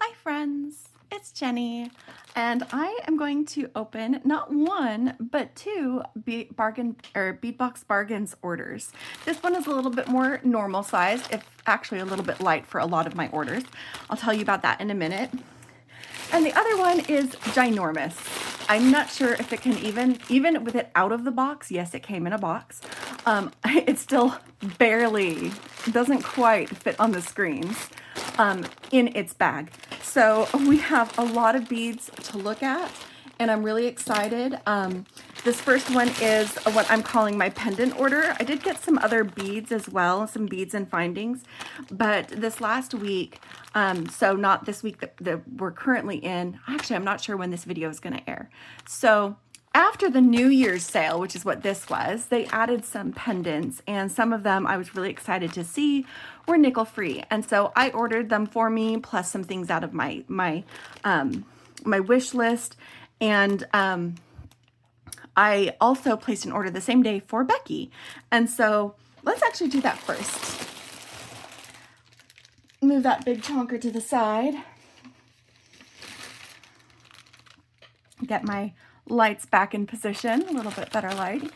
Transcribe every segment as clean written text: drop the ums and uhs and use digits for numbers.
Hi friends, it's Jenny, and I am going to open not one, but two Beadbox Bargains orders. This one is a little bit more normal size, if actually a little bit light for a lot of my orders. I'll tell you about that in a minute. And the other one is ginormous. I'm not sure if it can even with it out of the box, yes, it came in a box. It still barely, doesn't quite fit on the screens in its bag. So we have a lot of beads to look at, and I'm really excited. This first one is what I'm calling my pendant order. I did get some other beads as well, some beads and findings, but this last week, so not this week that we're currently in, actually I'm not sure when this video is going to air. So after the New Year's sale, which is what this was, they added some pendants, and some of them I was really excited to see were nickel free. And so I ordered them for me, plus some things out of my wish list. And I also placed an order the same day for Beki. And so let's actually do that first. Move that big chonker to the side. Get my lights back in position, a little bit better light.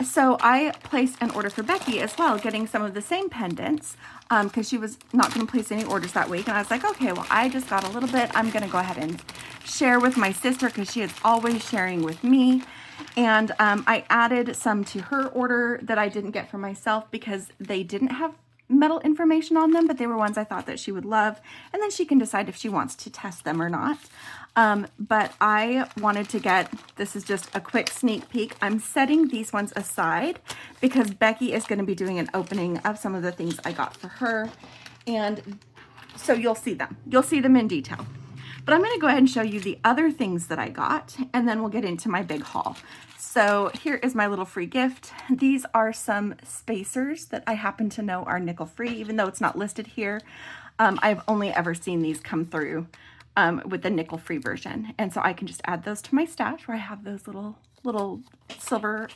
So I placed an order for Beki as well, getting some of the same pendants because she was not going to place any orders that week. And I was like, okay, well, I just got a little bit. I'm going to go ahead and share with my sister because she is always sharing with me. And I added some to her order that I didn't get for myself because they didn't have metal information on them, but they were ones I thought that she would love, and then she can decide if she wants to test them or not. But I wanted to get, this is just a quick sneak peek. I'm setting these ones aside because Beki is going to be doing an opening of some of the things I got for her, and so you'll see them. You'll see them in detail. But I'm going to go ahead and show you the other things that I got, and then we'll get into my big haul. So here is my little free gift. These are some spacers that I happen to know are nickel free, even though it's not listed here. I've only ever seen these come through with the nickel free version. And so I can just add those to my stash where I have those little silver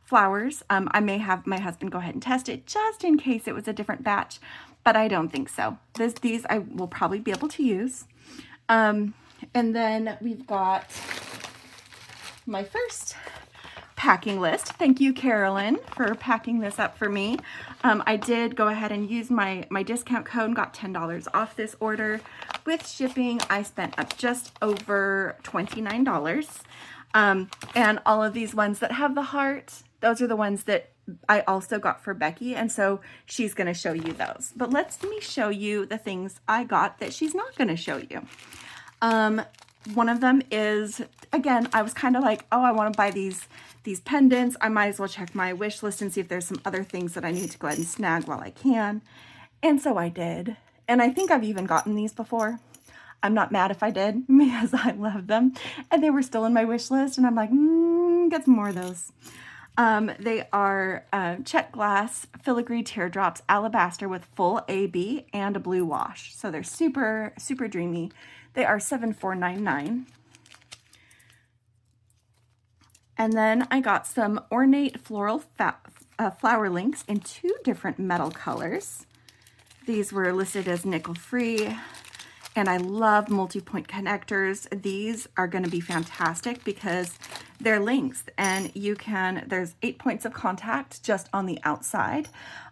flowers. I may have my husband go ahead and test it just in case it was a different batch, but I don't think so. These I will probably be able to use. And then we've got my first packing list. Thank you, Carolyn, for packing this up for me. I did go ahead and use my discount code and got $10 off this order. With shipping, I spent up just over $29. And all of these ones that have the heart, those are the ones that I also got for Beki, and so she's going to show you those. But let me show you the things I got that she's not going to show you. One of them is, again, I was kind of like, oh, I want to buy these pendants. I might as well check my wish list and see if there's some other things that I need to go ahead and snag while I can. And so I did. And I think I've even gotten these before. I'm not mad if I did because I love them. And they were still in my wish list. And I'm like, get some more of those. They are check glass filigree teardrops alabaster with full AB and a blue wash. So they're super, super dreamy. They are $7,499. And then I got some ornate floral flower links in 2 different metal colors. These were listed as nickel free, and I love multi-point connectors. These are going to be fantastic because they're links, and there's 8 points of contact just on the outside.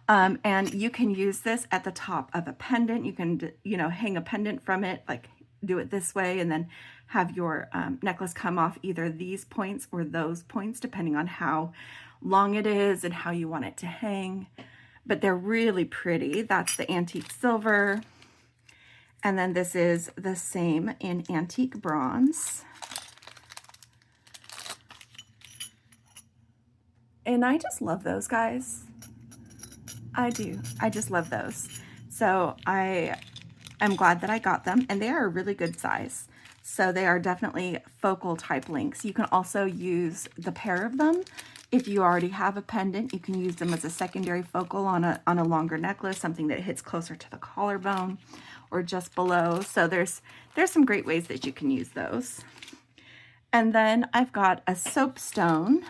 And you can use this at the top of a pendant. You can, hang a pendant from it, like do it this way, and then have your necklace come off either these points or those points, depending on how long it is and how you want it to hang. But they're really pretty. That's the antique silver. And then this is the same in antique bronze. And I just love those, guys. I do. I just love those. So I'm glad that I got them, and they are a really good size. So they are definitely focal type links. You can also use the pair of them. If you already have a pendant, you can use them as a secondary focal on a longer necklace, something that hits closer to the collarbone or just below. So there's some great ways that you can use those. And then I've got a soapstone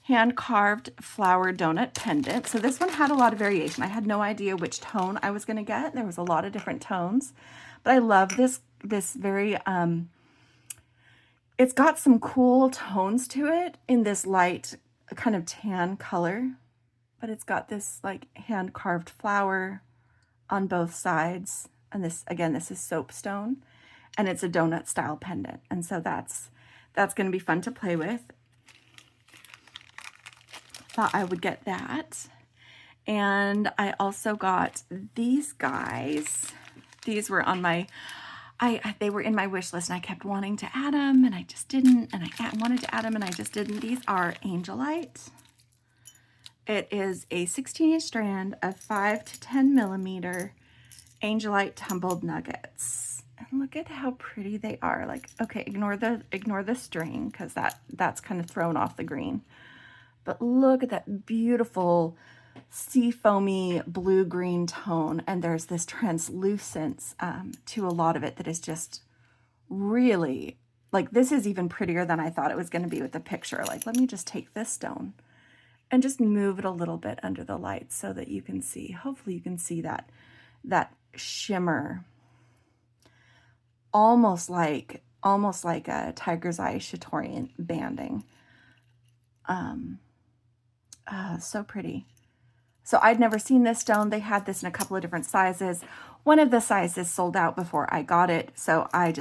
hand-carved flower donut pendant. So this one had a lot of variation. I had no idea which tone I was going to get. There was a lot of different tones, but I love this very, it's got some cool tones to it in this light kind of tan color, but it's got this like hand-carved flower on both sides. And this, again, this is soapstone, and it's a donut style pendant. And so that's going to be fun to play with. Thought I would get that. And I also got these guys. These were on my, they were in my wish list, and I kept wanting to add them, and I just didn't. And I wanted to add them, and I just didn't. These are Angelite. It is a 16-inch strand of 5 to 10 millimeter Angelite tumbled nuggets. And look at how pretty they are. Like, okay, ignore the string, because that's kind of thrown off the green. But look at that beautiful sea foamy blue-green tone. And there's this translucence to a lot of it that is just really, like, this is even prettier than I thought it was going to be with the picture. Like, let me just take this stone and just move it a little bit under the light so that you can see, hopefully you can see that shimmer, almost like a tiger's eye Chatourian banding. So pretty. So I'd never seen this stone. They had this in a couple of different sizes. One of the sizes sold out before I got it, so I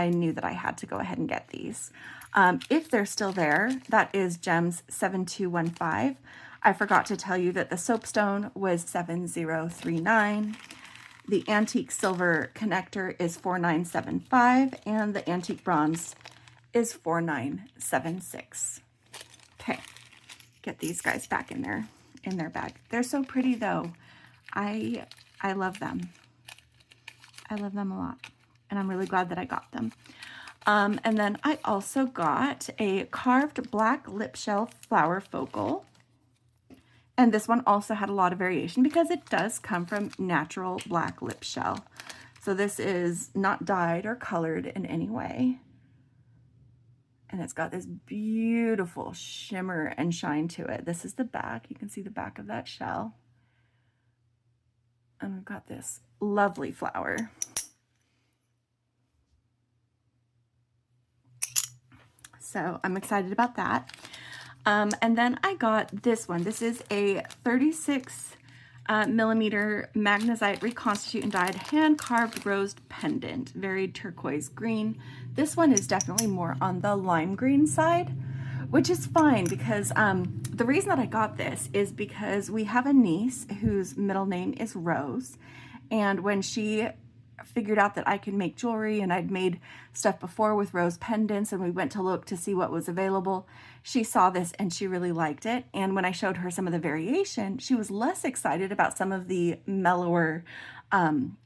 knew that I had to go ahead and get these. If they're still there, that is Gems 7215. I forgot to tell you that the soapstone was 7039. The antique silver connector is 4975, and the antique bronze is 4976. Okay, get these guys back in their bag. They're so pretty though. I love them. I love them a lot, and I'm really glad that I got them. And then I also got a carved black lip shell flower focal. And this one also had a lot of variation because it does come from natural black lip shell. So this is not dyed or colored in any way. And it's got this beautiful shimmer and shine to it. This is the back. You can see the back of that shell. And we've got this lovely flower. So I'm excited about that. And then I got this one. This is a 36 millimeter magnesite reconstitute and dyed hand-carved rose pendant, very turquoise green. This one is definitely more on the lime green side, which is fine because the reason that I got this is because we have a niece whose middle name is Rose, and when she figured out that I could make jewelry, and I'd made stuff before with rose pendants, and we went to look to see what was available, she saw this and she really liked it. And when I showed her some of the variation, she was less excited about some of the mellower,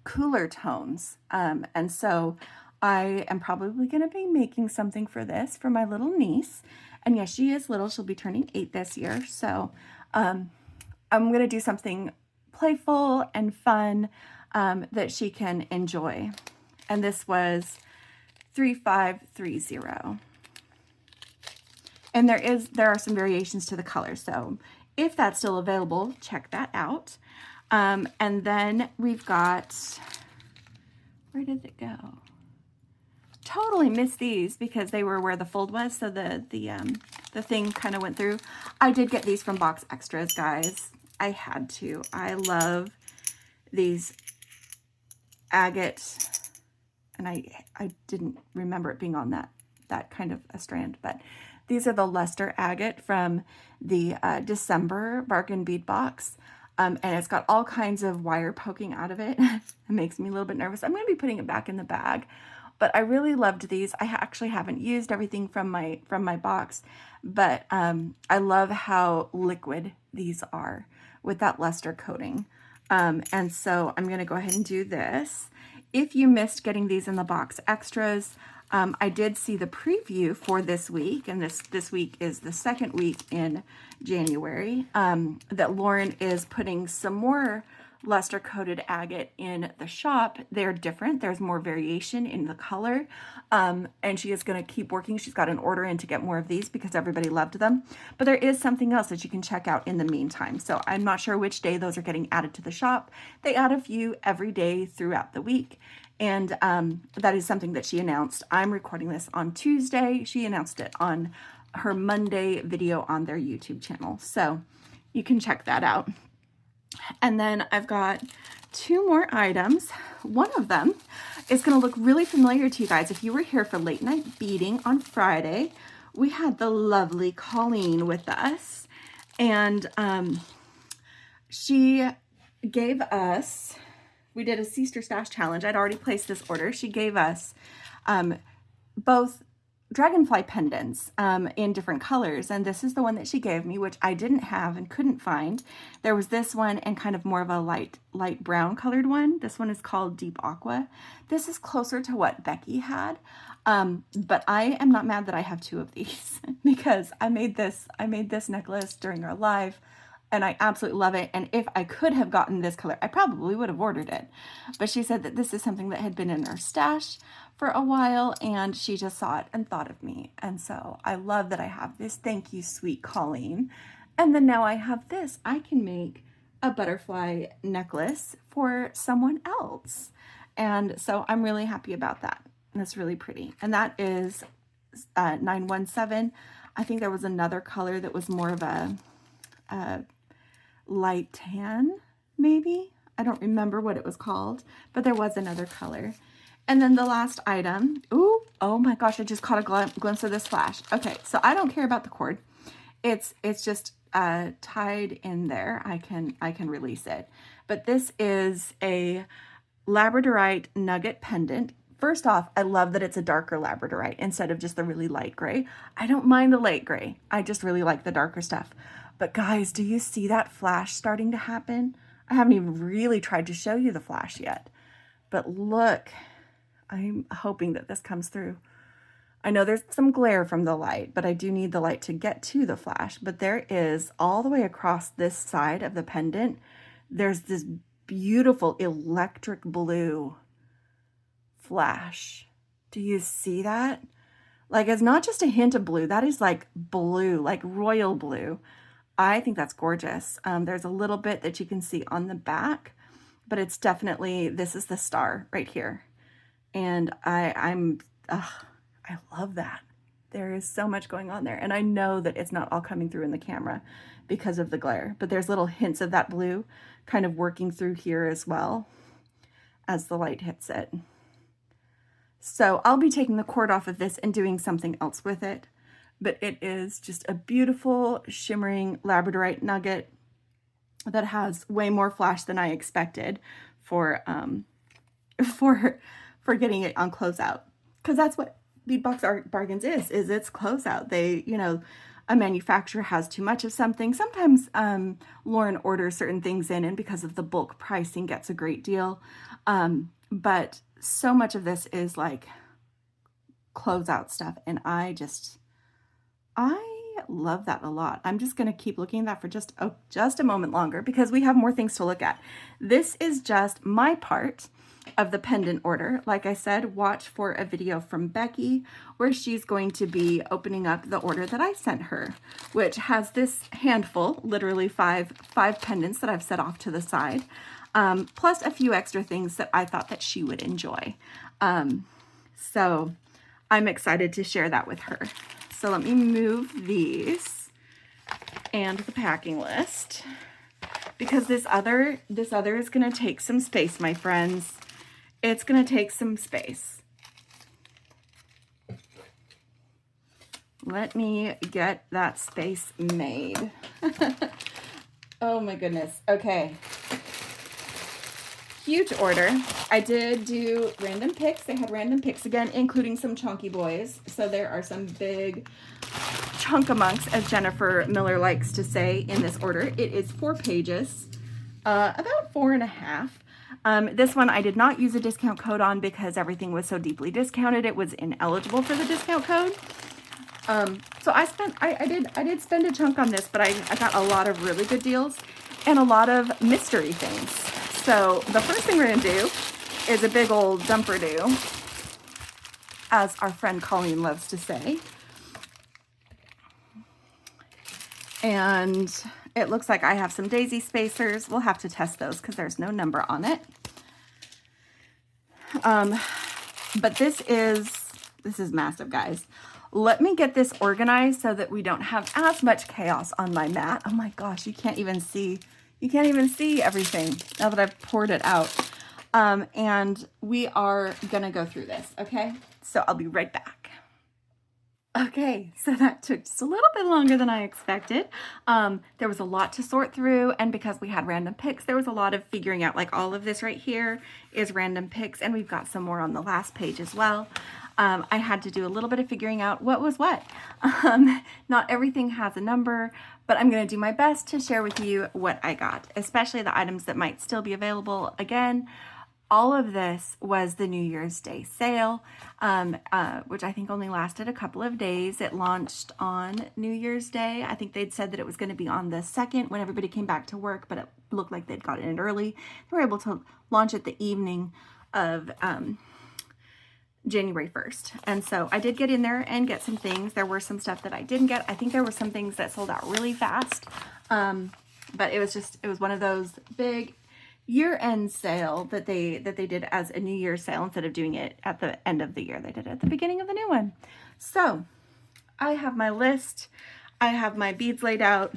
cooler tones. And so I am probably going to be making something for this for my little niece. And yes, she is little. She'll be turning 8 this year. So I'm going to do something playful and fun that she can enjoy. And this was 3530. And there are some variations to the color. So if that's still available, check that out. And then we've got, where did it go? Totally missed these because they were where the fold was. So the thing kind of went through. I did get these from Box Extras, guys. I had to. I love these agate, and I didn't remember it being on that kind of a strand, but these are the Luster agate from the December bargain bead box, and it's got all kinds of wire poking out of it. It makes me a little bit nervous. I'm going to be putting it back in the bag, but I really loved these. I actually haven't used everything from my box, but I love how liquid these are with that luster coating. And so I'm going to go ahead and do this. If you missed getting these in the Box Extras, I did see the preview for this week, and this week is the second week in January, that Lauren is putting some more luster coated agate in the shop. They're different. There's more variation in the color. And she is going to keep working. She's got an order in to get more of these because everybody loved them. But there is something else that you can check out in the meantime. So I'm not sure which day those are getting added to the shop. They add a few every day throughout the week. And that is something that she announced. I'm recording this on Tuesday. She announced it on her Monday video on their YouTube channel. So you can check that out. And then I've got two more items. One of them is going to look really familiar to you guys. If you were here for late night beading on Friday, we had the lovely Colleen with us. And she gave us, we did a Seaster Stash challenge. I'd already placed this order. She gave us both dragonfly pendants in different colors, and this is the one that she gave me, which I didn't have and couldn't find. There was this one and kind of more of a light brown colored one. This one is called Deep Aqua. This is closer to what Beki had, but I am not mad that I have two of these because I made this necklace during our live, and I absolutely love it. And if I could have gotten this color, I probably would have ordered it. But she said that this is something that had been in her stash for a while, and she just saw it and thought of me. And so I love that I have this. Thank you, sweet Colleen. And then now I have this. I can make a butterfly necklace for someone else. And so I'm really happy about that. And it's really pretty. And that is 917. I think there was another color that was more of a light tan, maybe. I don't remember what it was called, but there was another color. And then the last item, ooh, oh my gosh, I just caught a glimpse of this flash. Okay, so I don't care about the cord. It's just tied in there. I can release it. But this is a labradorite nugget pendant. First off, I love that it's a darker labradorite instead of just the really light gray. I don't mind the light gray. I just really like the darker stuff. But guys, do you see that flash starting to happen? I haven't even really tried to show you the flash yet. But look, I'm hoping that this comes through. I know there's some glare from the light, but I do need the light to get to the flash. But there is, all the way across this side of the pendant, there's this beautiful electric blue flash. Do you see that? Like, it's not just a hint of blue. That is like blue, like royal blue. I think that's gorgeous. There's a little bit that you can see on the back, but it's definitely, this is the star right here. And I love that. There is so much going on there. And I know that it's not all coming through in the camera because of the glare, but there's little hints of that blue kind of working through here as well as the light hits it. So I'll be taking the cord off of this and doing something else with it. But it is just a beautiful shimmering labradorite nugget that has way more flash than I expected for getting it on closeout. Because that's what Beadbox Bargains is it's closeout. They, you know, a manufacturer has too much of something. Sometimes Lauren orders certain things in and because of the bulk pricing gets a great deal. But so much of this is like closeout stuff, and I love that a lot. I'm just going to keep looking at that for just a moment longer because we have more things to look at. This is just my part of the pendant order. Like I said, watch for a video from Beki where she's going to be opening up the order that I sent her, which has this handful, literally five pendants that I've set off to the side, plus a few extra things that I thought that she would enjoy. So I'm excited to share that with her. So let me move these and the packing list because this other is going to take some space, my friends. It's going to take some space. Let me get that space made. Oh my goodness. Okay. Huge order. I did do random picks. They had random picks again, including some chunky boys. So there are some big chunkamunks, as Jennifer Miller likes to say, in this order. It is 4 pages, about 4.5. This one I did not use a discount code on because everything was so deeply discounted. It was ineligible for the discount code. So I did spend a chunk on this, but I got a lot of really good deals and a lot of mystery things. So the first thing we're gonna do is a big old dumper do, as our friend Colleen loves to say. And it looks like I have some daisy spacers. We'll have to test those because there's no number on it. But this is massive, guys. Let me get this organized so that we don't have as much chaos on my mat. Oh my gosh, you can't even see everything now that I've poured it out. And we are gonna go through this, okay? So I'll be right back. Okay, so that took just a little bit longer than I expected. There was a lot to sort through, and because we had random picks, there was a lot of figuring out, like all of this right here is random picks, and we've got some more on the last page as well. I had to do a little bit of figuring out what was what. Not everything has a number, but I'm gonna do my best to share with you what I got, especially the items that might still be available. Again, all of this was the New Year's Day sale, which I think only lasted a couple of days. It launched on New Year's Day. I think they'd said that it was going to be on the 2nd when everybody came back to work, but it looked like they'd gotten it early. They were able to launch it the evening of January 1st. And so I did get in there and get some things. There were some stuff that I didn't get. I think there were some things that sold out really fast. But it was one of those big year-end sale that they did as a New Year's sale instead of doing it at the end of the year. They did it at the beginning of the new one. So I have my list. I have my beads laid out.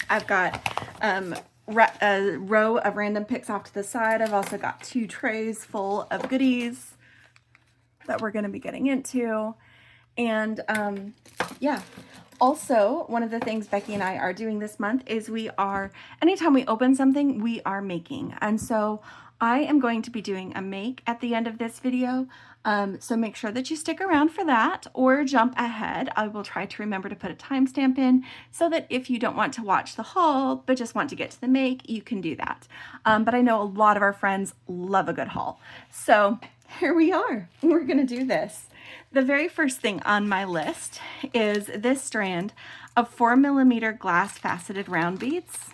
I've got a row of random picks off to the side. I've also got 2 trays full of goodies that we're going to be getting into. And yeah. Also, one of the things Becky and I are doing this month is anytime we open something, we are making. And so I am going to be doing a make at the end of this video. So make sure that you stick around for that or jump ahead. I will try to remember to put a timestamp in so that if you don't want to watch the haul, but just want to get to the make, you can do that. But I know a lot of our friends love a good haul. So here we are. We're going to do this. The very first thing on my list is this strand of 4mm glass faceted round beads.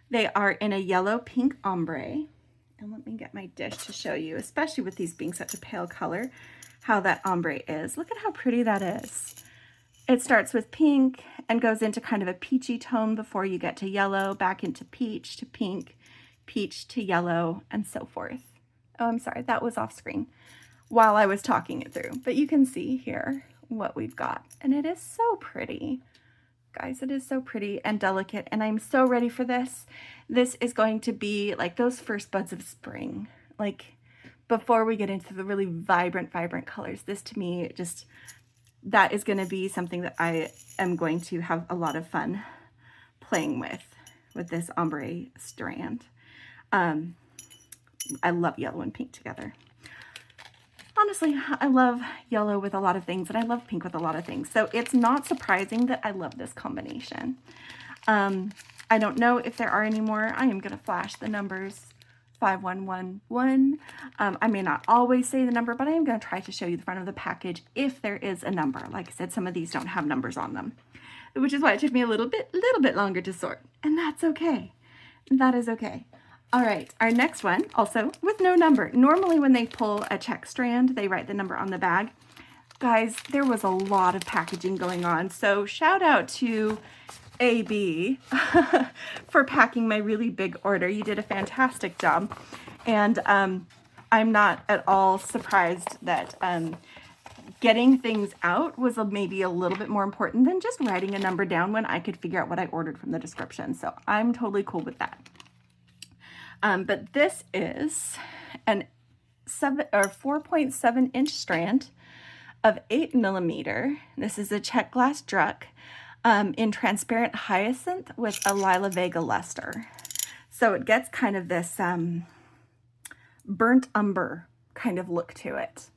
They are in a yellow pink ombre. And let me get my dish to show you, especially with these being such a pale color, how that ombre is. Look at how pretty that is. It starts with pink and goes into kind of a peachy tone before you get to yellow, back into peach to pink, peach to yellow, and so forth. Oh, I'm sorry, that was off screen while I was talking it through, but you can see here what we've got, and it is so pretty. Guys, it is so pretty and delicate, and I'm so ready for this. This is going to be like those first buds of spring, like before we get into the really vibrant colors. This to me, that is going to be something that I am going to have a lot of fun playing with this ombre strand. I love yellow and pink together. Honestly, I love yellow with a lot of things, and I love pink with a lot of things. So it's not surprising that I love this combination. I don't know if there are any more. I am going to flash the numbers 5111. I may not always say the number, but I am going to try to show you the front of the package if there is a number. Like I said, some of these don't have numbers on them, which is why it took me a little bit longer to sort, and that's okay. That is okay. All right, our next one, also with no number. Normally when they pull a check strand, they write the number on the bag. Guys, there was a lot of packaging going on, so shout out to AB for packing my really big order. You did a fantastic job, and I'm not at all surprised that getting things out was maybe a little bit more important than just writing a number down when I could figure out what I ordered from the description, so I'm totally cool with that. But this is an 4.7 inch strand of 8mm. This is a check glass druck in transparent hyacinth with a Lila Vega luster. So it gets kind of this burnt umber kind of look to it.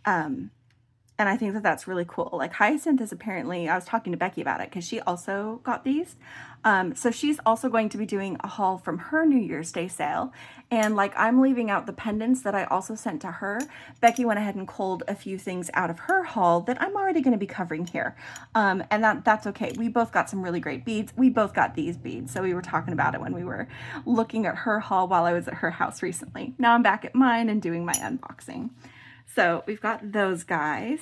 And And I think that that's really cool. Like Hyacinth is apparently, I was talking to Beki about it because she also got these. So she's also going to be doing a haul from her New Year's Day sale. And like I'm leaving out the pendants that I also sent to her. Beki went ahead and culled a few things out of her haul that I'm already going to be covering here. And that's okay. We both got some really great beads. We both got these beads. So we were talking about it when we were looking at her haul while I was at her house recently. Now I'm back at mine and doing my unboxing. So we've got those guys.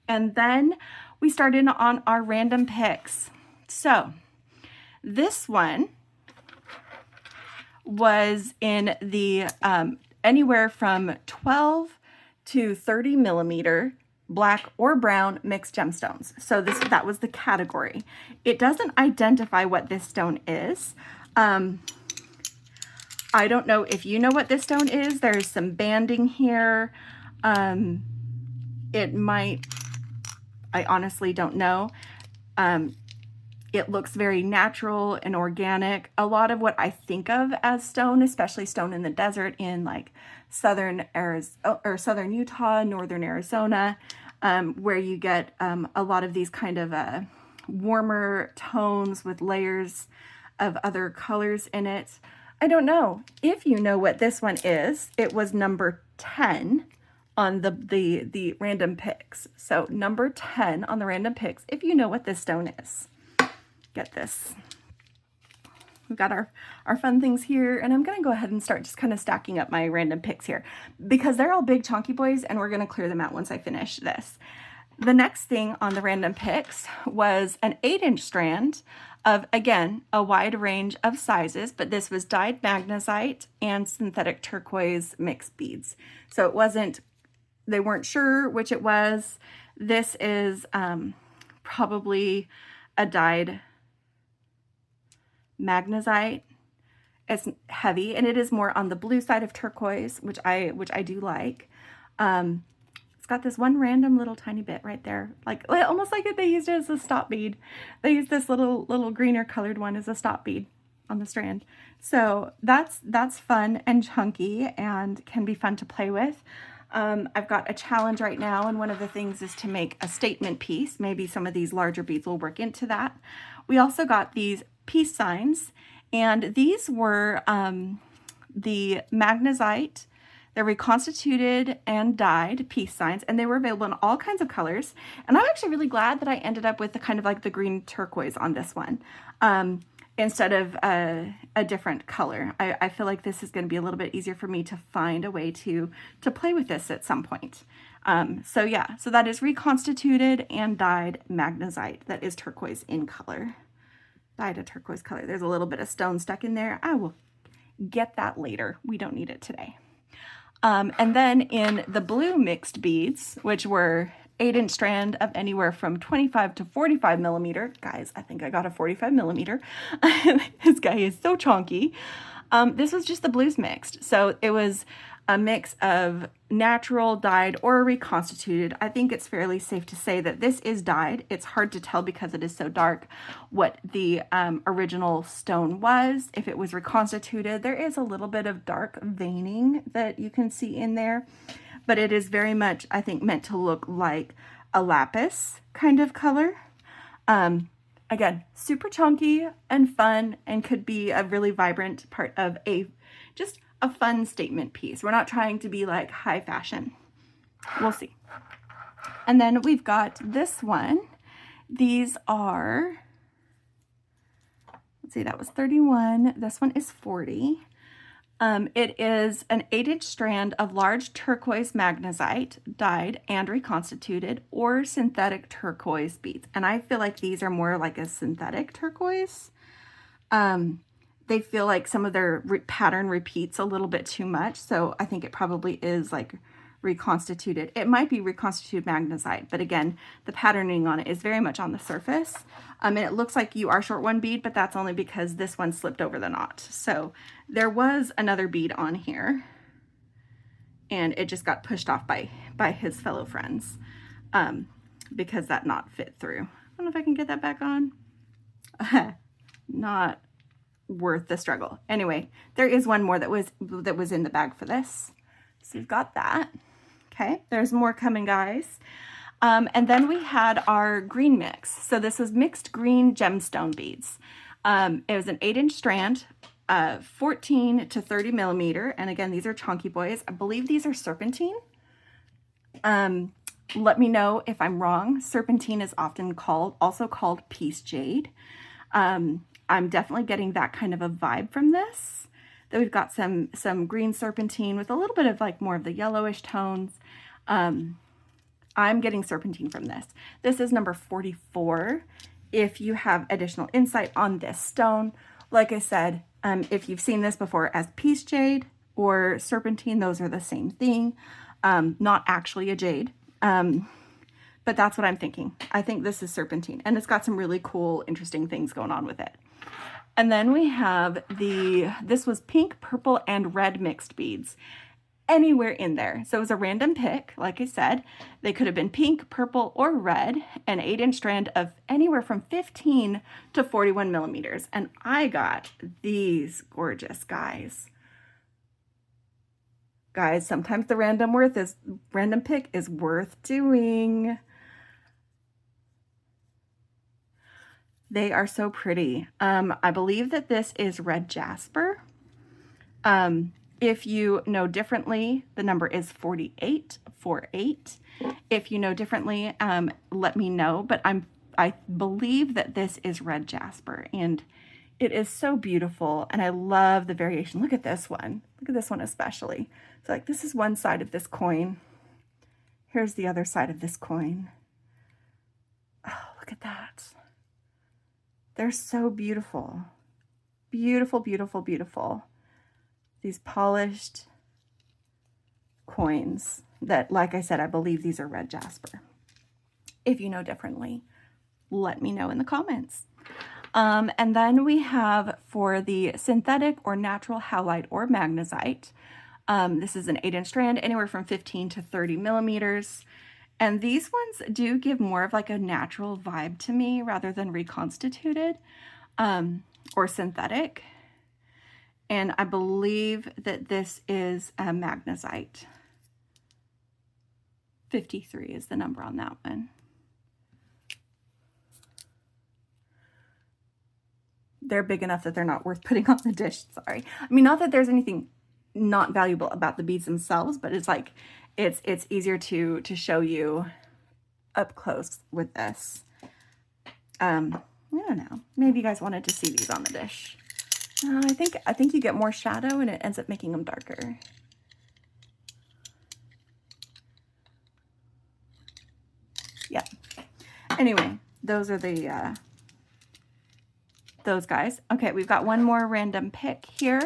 And then we started on our random picks. So this one was in the anywhere from 12 to 30 millimeter black or brown mixed gemstones. So that was the category. It doesn't identify what this stone is. I don't know if you know what this stone is. There's some banding here. It might, I honestly don't know. It looks very natural and organic. A lot of what I think of as stone, especially stone in the desert in like southern Utah, northern Arizona, where you get a lot of these kind of warmer tones with layers of other colors in it. I don't know if you know what this one is. It was number 10 on the random picks. So number 10 on the random picks, if you know what this stone is. Get this. We've got our fun things here, and I'm going to go ahead and start just kind of stacking up my random picks here because they're all big chunky boys, and we're going to clear them out once I finish this. The next thing on the random picks was an 8-inch strand of, again, a wide range of sizes, but this was dyed magnesite and synthetic turquoise mixed beads. So it wasn't, they weren't sure which it was. This is probably a dyed magnesite. It's heavy, and it is more on the blue side of turquoise, which I do like. It's got this one random little tiny bit right there, like almost like they used it as a stop bead. They used this little greener colored one as a stop bead on the strand. So that's fun and chunky and can be fun to play with. I've got a challenge right now, and one of the things is to make a statement piece. Maybe some of these larger beads will work into that. We also got these peace signs, and these were the magnesite. They're reconstituted and dyed peace signs, and they were available in all kinds of colors. And I'm actually really glad that I ended up with the kind of like the green turquoise on this one instead of a different color. I feel like this is going to be a little bit easier for me to find a way to play with this at some point. So yeah, so that is reconstituted and dyed magnesite. That is turquoise in color. Dyed a turquoise color. There's a little bit of stone stuck in there. I will get that later. We don't need it today. And then in the blue mixed beads, which were 8-inch strand of anywhere from 25 to 45 millimeter. Guys, I think I got a 45 millimeter. This guy is so chunky. This was just the blues mixed. So it was a mix of natural, dyed, or reconstituted. I think it's fairly safe to say that this is dyed. It's hard to tell because it is so dark what the original stone was. If it was reconstituted, there is a little bit of dark veining that you can see in there, but it is very much, I think, meant to look like a lapis kind of color. Again, super chunky and fun, and could be a really vibrant part of just a fun statement piece. We're not trying to be like high fashion. We'll see. And then we've got this one. These are, let's see, that was 31. This one is 40. It is an 8-inch strand of large turquoise magnesite, dyed and reconstituted, or synthetic turquoise beads. And I feel like these are more like a synthetic turquoise. They feel like some of their pattern repeats a little bit too much. So I think it probably is like reconstituted. It might be reconstituted magnesite, but again, the patterning on it is very much on the surface. And it looks like you are short one bead, but that's only because this one slipped over the knot. So there was another bead on here, and it just got pushed off by his fellow friends because that knot fit through. I don't know if I can get that back on. Not worth the struggle. Anyway, there is one more that was in the bag for this. So we've got that. Okay, there's more coming, guys. And then we had our green mix. So this was mixed green gemstone beads. It was an 8-inch strand, 14 to 30 millimeter. And again, these are chunky boys. I believe these are serpentine. Let me know if I'm wrong. Serpentine is often also called peace jade. I'm definitely getting that kind of a vibe from this. Then we've got some green serpentine with a little bit of like more of the yellowish tones. I'm getting serpentine from this. This is number 44. If you have additional insight on this stone, like I said, if you've seen this before as peace jade or serpentine, those are the same thing. Not actually a jade, but that's what I'm thinking. I think this is serpentine, and it's got some really cool, interesting things going on with it. And then we have this was pink, purple, and red mixed beads. Anywhere in there. So it was a random pick, like I said. They could have been pink, purple, or red, an 8-inch strand of anywhere from 15 to 41 millimeters. And I got these gorgeous guys. Guys, sometimes the random pick is worth doing. They are so pretty. I believe that this is red jasper. If you know differently, the number is 4848. If you know differently, let me know. But I believe that this is red jasper, and it is so beautiful. And I love the variation. Look at this one. Look at this one especially. So like this is one side of this coin. Here's the other side of this coin. Oh, look at that. They're so beautiful. Beautiful, beautiful, beautiful. These polished coins that, like I said, I believe these are red jasper. If you know differently, let me know in the comments. And then we have for the synthetic or natural howlite or magnesite. This is an 8-inch strand, anywhere from 15 to 30 millimeters. And these ones do give more of like a natural vibe to me rather than reconstituted or synthetic. And I believe that this is a magnesite. 53 is the number on that one. They're big enough that they're not worth putting on the dish, sorry. I mean, not that there's anything not valuable about the beads themselves, but it's like, it's easier to show you up close with this. I don't know, maybe you guys wanted to see these on the dish. I think you get more shadow and it ends up making them darker. Yeah. Anyway, those are the those guys. Okay, we've got one more random pick here.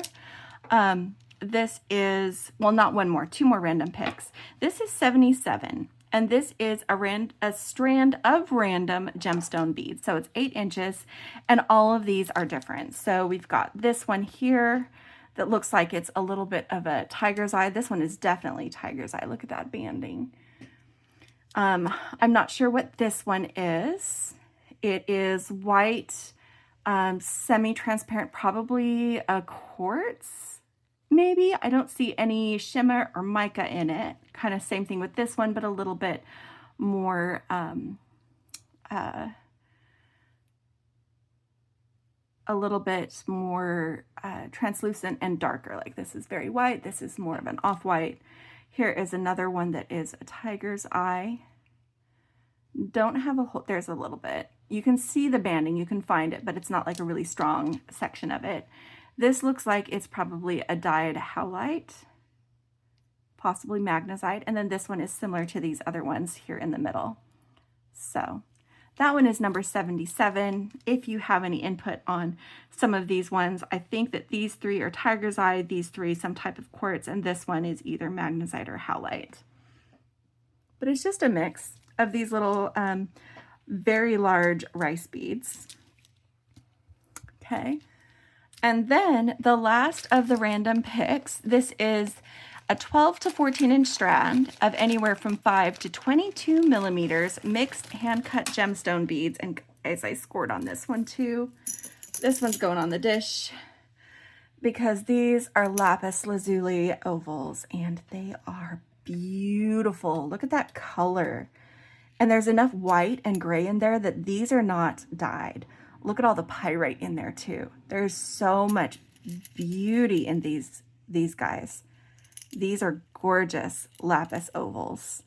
This is, well, not one more, two more random picks. This is 77. And this is a strand of random gemstone beads. So it's 8 inches, and all of these are different. So we've got this one here that looks like it's a little bit of a tiger's eye. This one is definitely tiger's eye. Look at that banding. I'm not sure what this one is. It is white, semi-transparent, probably a quartz. Maybe. I don't see any shimmer or mica in it. Kind of same thing with this one, but a little bit more translucent and darker. Like this is very white. This is more of an off-white. Here is another one that is a tiger's eye. Don't have a whole, there's a little bit. You can see the banding, you can find it, but it's not like a really strong section of it. This looks like it's probably a dyed howlite, possibly magnesite, and then this one is similar to these other ones here in the middle. So that one is number 77. If you have any input on some of these ones, I think that these three are tiger's eye, these three some type of quartz, and this one is either magnesite or howlite. But it's just a mix of these little very large rice beads. Okay. And then the last of the random picks, this is a 12 to 14 inch strand of anywhere from 5 to 22 millimeters mixed hand-cut gemstone beads. And guys, I scored on this one too. This one's going on the dish because these are lapis lazuli ovals and they are beautiful. Look at that color. And there's enough white and gray in there that these are not dyed. Look at all the pyrite in there too. There's so much beauty in these guys. These are gorgeous lapis ovals.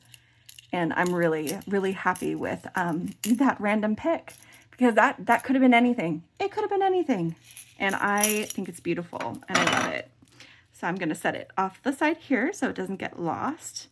And I'm really, really happy with that random pick, because that could have been anything. It could have been anything. And I think it's beautiful and I love it. So I'm going to set it off the side here so it doesn't get lost.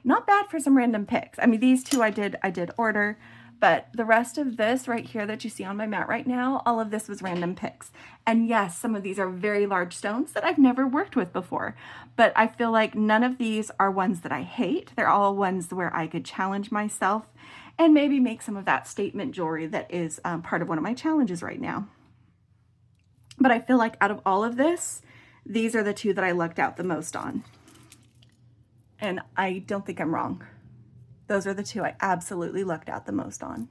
Not bad for some random picks. I mean, these two I did order, but the rest of this right here that you see on my mat right now, all of this was random picks. And yes, some of these are very large stones that I've never worked with before, but I feel like none of these are ones that I hate. They're all ones where I could challenge myself and maybe make some of that statement jewelry that is part of one of my challenges right now. But I feel like out of all of this, these are the two that I lucked out the most on. And I don't think I'm wrong. Those are the two I absolutely lucked out the most on.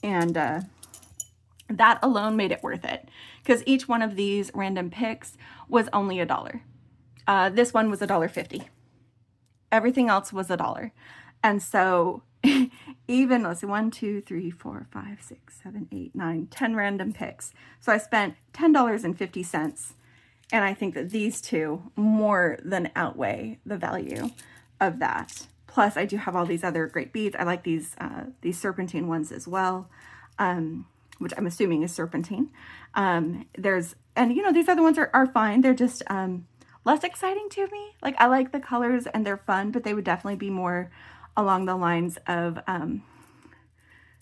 And that alone made it worth it, because each one of these random picks was only $1. This one was $1.50. Everything else was $1. And so even, let's see, 1, 2, 3, 4, 5, 6, 7, 8, 9, 10 random picks. So I spent $10.50. And I think that these two more than outweigh the value of that. Plus, I do have all these other great beads. I like these serpentine ones as well, which I'm assuming is serpentine. And you know, these other ones are fine. They're just less exciting to me. Like, I like the colors and they're fun, but they would definitely be more along the lines of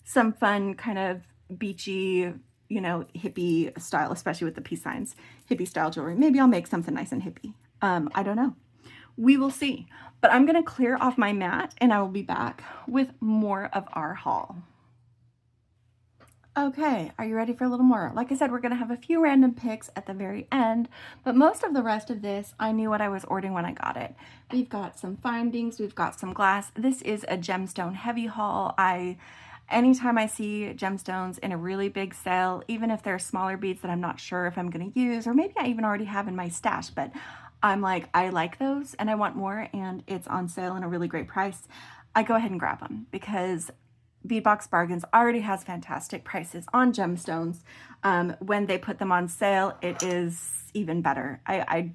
some fun kind of beachy, you know, hippie style, especially with the peace signs, hippie style jewelry. Maybe I'll make something nice and hippie. I don't know. We will see. But I'm going to clear off my mat and I will be back with more of our haul. Okay, are you ready for a little more? Like I said, we're going to have a few random picks at the very end, but most of the rest of this, I knew what I was ordering when I got it. We've got some findings, we've got some glass. This is a gemstone heavy haul. Anytime I see gemstones in a really big sale, even if they're smaller beads that I'm not sure if I'm going to use, or maybe I even already have in my stash, but I'm like, I like those and I want more, and it's on sale in a really great price, I go ahead and grab them, because Beadbox Bargains already has fantastic prices on gemstones. When they put them on sale, it is even better. I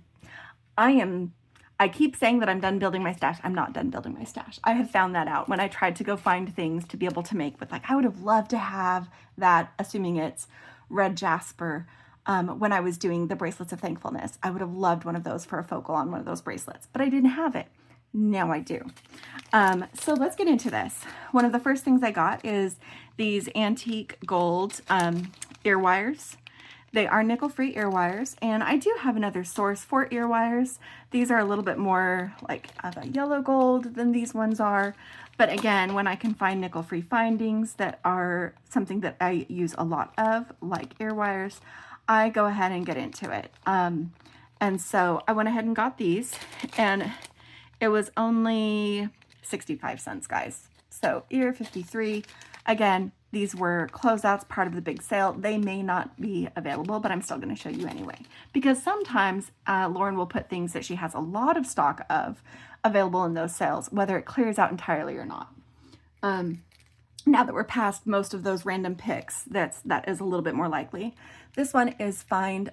keep saying that I'm done building my stash. I'm not done building my stash. I have found that out when I tried to go find things to be able to make with, like, I would have loved to have that, assuming it's red jasper, when I was doing the bracelets of thankfulness. I would have loved one of those for a focal on one of those bracelets, but I didn't have it. Now I do. So let's get into this. One of the first things I got is these antique gold ear wires. They are nickel-free ear wires, and I do have another source for ear wires. These are a little bit more like of a yellow gold than these ones are. But again, when I can find nickel-free findings that are something that I use a lot of, like ear wires, I go ahead and get into it. And so I went ahead and got these, and it was only 65 cents, guys. So ear 53. Again, these were closeouts, part of the big sale. They may not be available, but I'm still going to show you anyway. Because sometimes Lauren will put things that she has a lot of stock of available in those sales, whether it clears out entirely or not. Now that we're past most of those random picks, that is a little bit more likely. This one is Find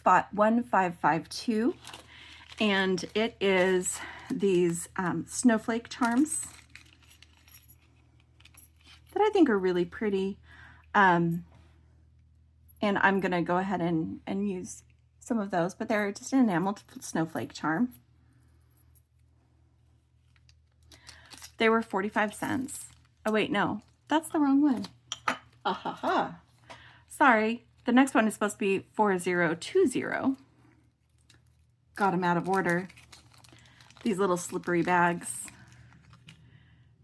1552. And it is these snowflake charms that I think are really pretty. And I'm going to go ahead and use some of those, but they're just an enameled snowflake charm. They were 45 cents. Oh, wait, no, that's the wrong one. Sorry. The next one is supposed to be 4020. Got them out of order. These little slippery bags.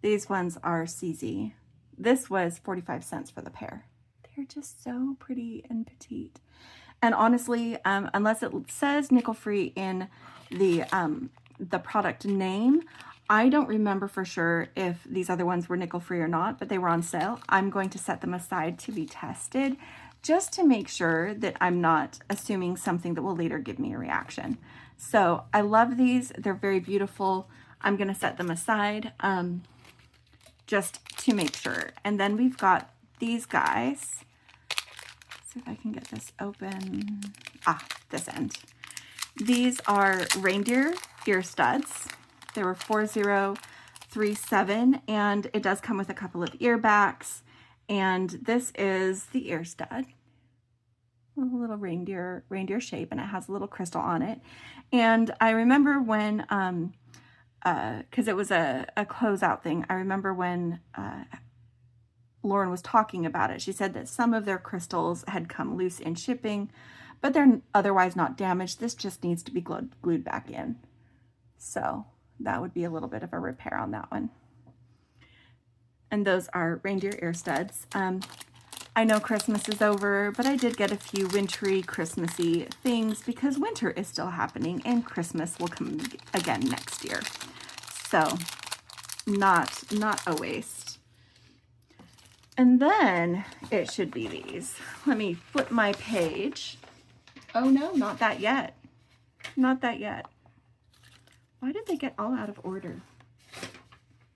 These ones are CZ. This was 45 cents for the pair. They're just so pretty and petite. And honestly, unless it says nickel-free in the product name, I don't remember for sure if these other ones were nickel-free or not, but they were on sale. I'm going to set them aside to be tested, just to make sure that I'm not assuming something that will later give me a reaction. So I love these. They're very beautiful. I'm going to set them aside just to make sure. And then we've got these guys. Let's see if I can get this open. This end. These are reindeer ear studs. They were $4037, and it does come with a couple of ear backs. And this is the ear stud. A little reindeer shape, and it has a little crystal on it. And I remember when, because it was a closeout thing, I remember when Lauren was talking about it, she said that some of their crystals had come loose in shipping, but they're otherwise not damaged. This just needs to be glued back in. So that would be a little bit of a repair on that one. And those are reindeer ear studs. I know Christmas is over, but I did get a few wintry, Christmassy things because winter is still happening and Christmas will come again next year. So not a waste. And then it should be these. Let me flip my page. Oh no, not that yet. Not that yet. Why did they get all out of order?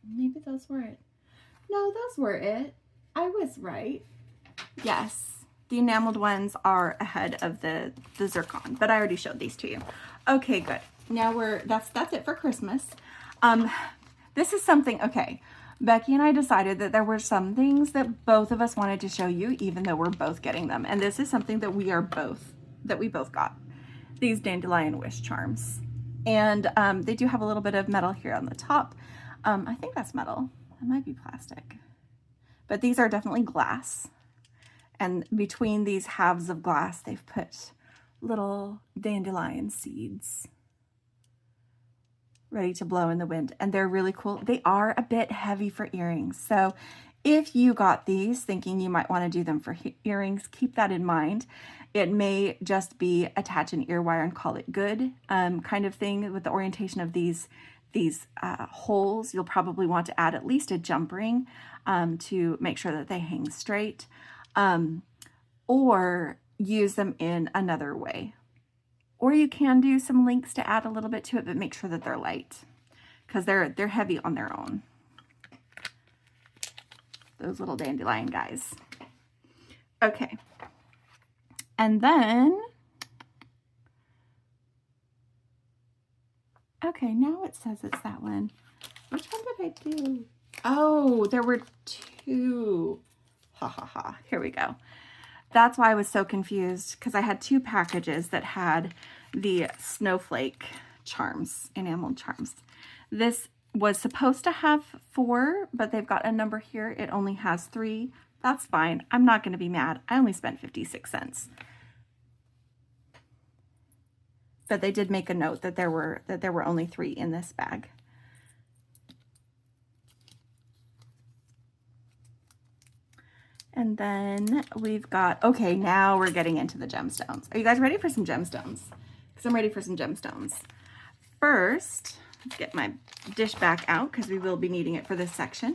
Maybe those were it. No, those were it. I was right. Yes, the enameled ones are ahead of the zircon, but I already showed these to you. Okay, good. Now that's it for Christmas. This is something, okay, Beki and I decided that there were some things that both of us wanted to show you, even though we're both getting them. And this is something that we both got. These dandelion wish charms. And they do have a little bit of metal here on the top. I think that's metal. It might be plastic. But these are definitely glass. And between these halves of glass, they've put little dandelion seeds ready to blow in the wind. And they're really cool. They are a bit heavy for earrings. So if you got these thinking you might want to do them for earrings, keep that in mind. It may just be attach an ear wire and call it good kind of thing. With the orientation of these holes, you'll probably want to add at least a jump ring to make sure that they hang straight, or use them in another way. Or you can do some links to add a little bit to it, but make sure that they're light because they're heavy on their own. Those little dandelion guys. Okay. And then, okay, now it says it's that one. Which one did I do? Oh, there were two. Ha ha ha. Here we go. That's why I was so confused, because I had two packages that had the snowflake charms, enameled charms. This was supposed to have 4, but they've got a number here. It only has 3. That's fine. I'm not going to be mad. I only spent 56 cents. But they did make a note that there were only 3 in this bag. And then we've got, okay, now we're getting into the gemstones. Are you guys ready for some gemstones? Because I'm ready for some gemstones. First, let's get my dish back out because we will be needing it for this section.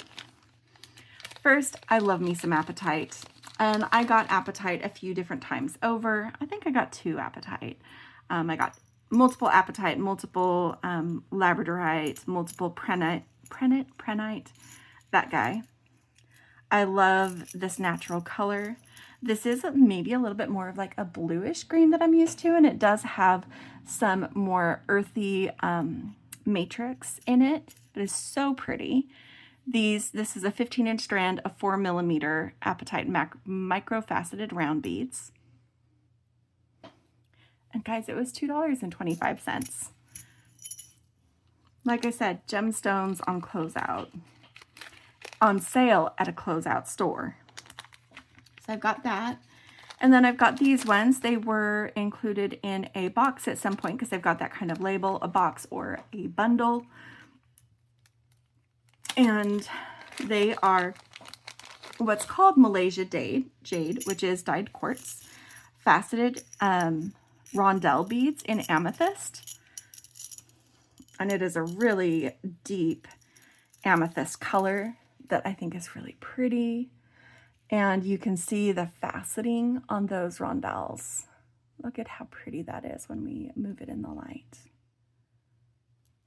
First, I love me some apatite. And I got apatite a few different times over. I think I got 2 apatite. I got multiple apatite, multiple labradorite, multiple prenite, that guy. I love this natural color. This is maybe a little bit more of like a bluish green that I'm used to, and it does have some more earthy matrix in it. It is so pretty. This is a 15-inch strand of 4mm apatite micro-faceted round beads. And guys, it was $2.25. Like I said, gemstones on closeout. On sale at a closeout store. So I've got that. And then I've got these ones. They were included in a box at some point because they've got that kind of label, a box or a bundle. And they are what's called Malaysia jade, which is dyed quartz, faceted rondelle beads in amethyst. And it is a really deep amethyst color that I think is really pretty. And you can see the faceting on those rondelles. Look at how pretty that is when we move it in the light.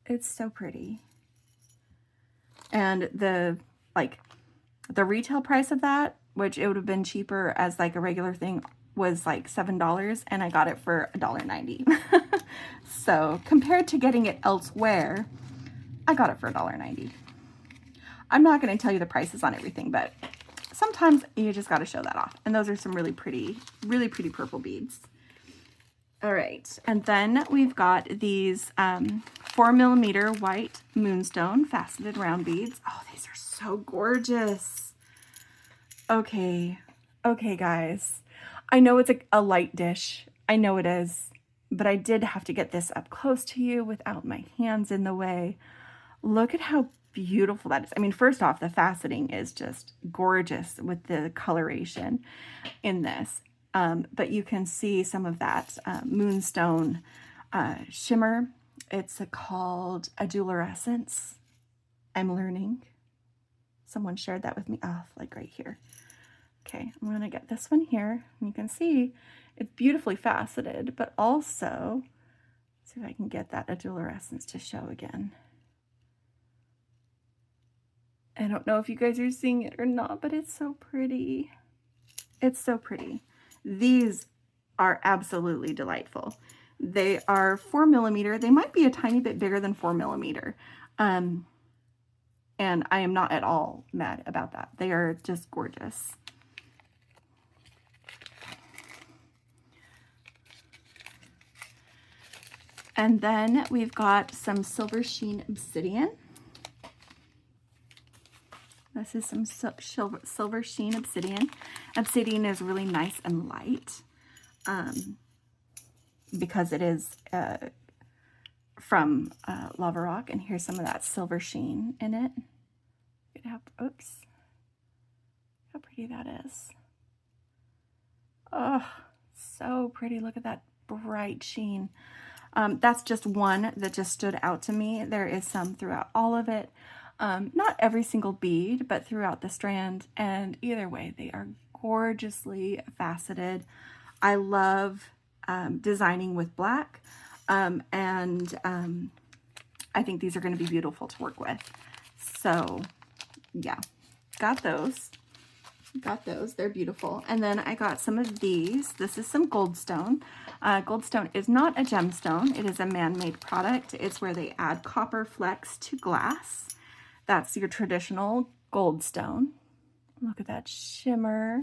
It's so pretty. And the retail price of that, which it would have been cheaper as like a regular thing, was like $7, and I got it for $1.90. So compared to getting it elsewhere, I got it for $1.90. I'm not going to tell you the prices on everything, but sometimes you just got to show that off. And those are some really pretty purple beads. All right, and then we've got these 4mm white moonstone faceted round beads. Oh, these are so gorgeous. Okay, guys. I know it's a light dish. I know it is, but I did have to get this up close to you without my hands in the way. Look at how beautiful that is. I mean, first off, the faceting is just gorgeous with the coloration in this. But you can see some of that moonstone shimmer. It's called a Adulorescence. I'm learning. Someone shared that with me. Oh, like right here. Okay, I'm going to get this one here. And you can see it's beautifully faceted, but also, see if I can get that Adulorescence to show again. I don't know if you guys are seeing it or not, but it's so pretty. It's so pretty. These are absolutely delightful. They are 4mm. They might be a tiny bit bigger than 4mm. And I am not at all mad about that. They are just gorgeous. And then we've got some silver sheen obsidian. This is some silver sheen obsidian. Obsidian is really nice and light because it is from lava rock. And here's some of that silver sheen in it. Look at how, oops, how pretty that is. Oh, so pretty. Look at that bright sheen. That's just one that just stood out to me. There is some throughout all of it. Not every single bead, but throughout the strand. And either way, they are gorgeously faceted. I love designing with black. I think these are going to be beautiful to work with. So yeah, got those. They're beautiful. And then I got some of these. This is some goldstone. Goldstone is not a gemstone. It is a man-made product. It's where they add copper flecks to glass. That's your traditional goldstone. Look at that shimmer.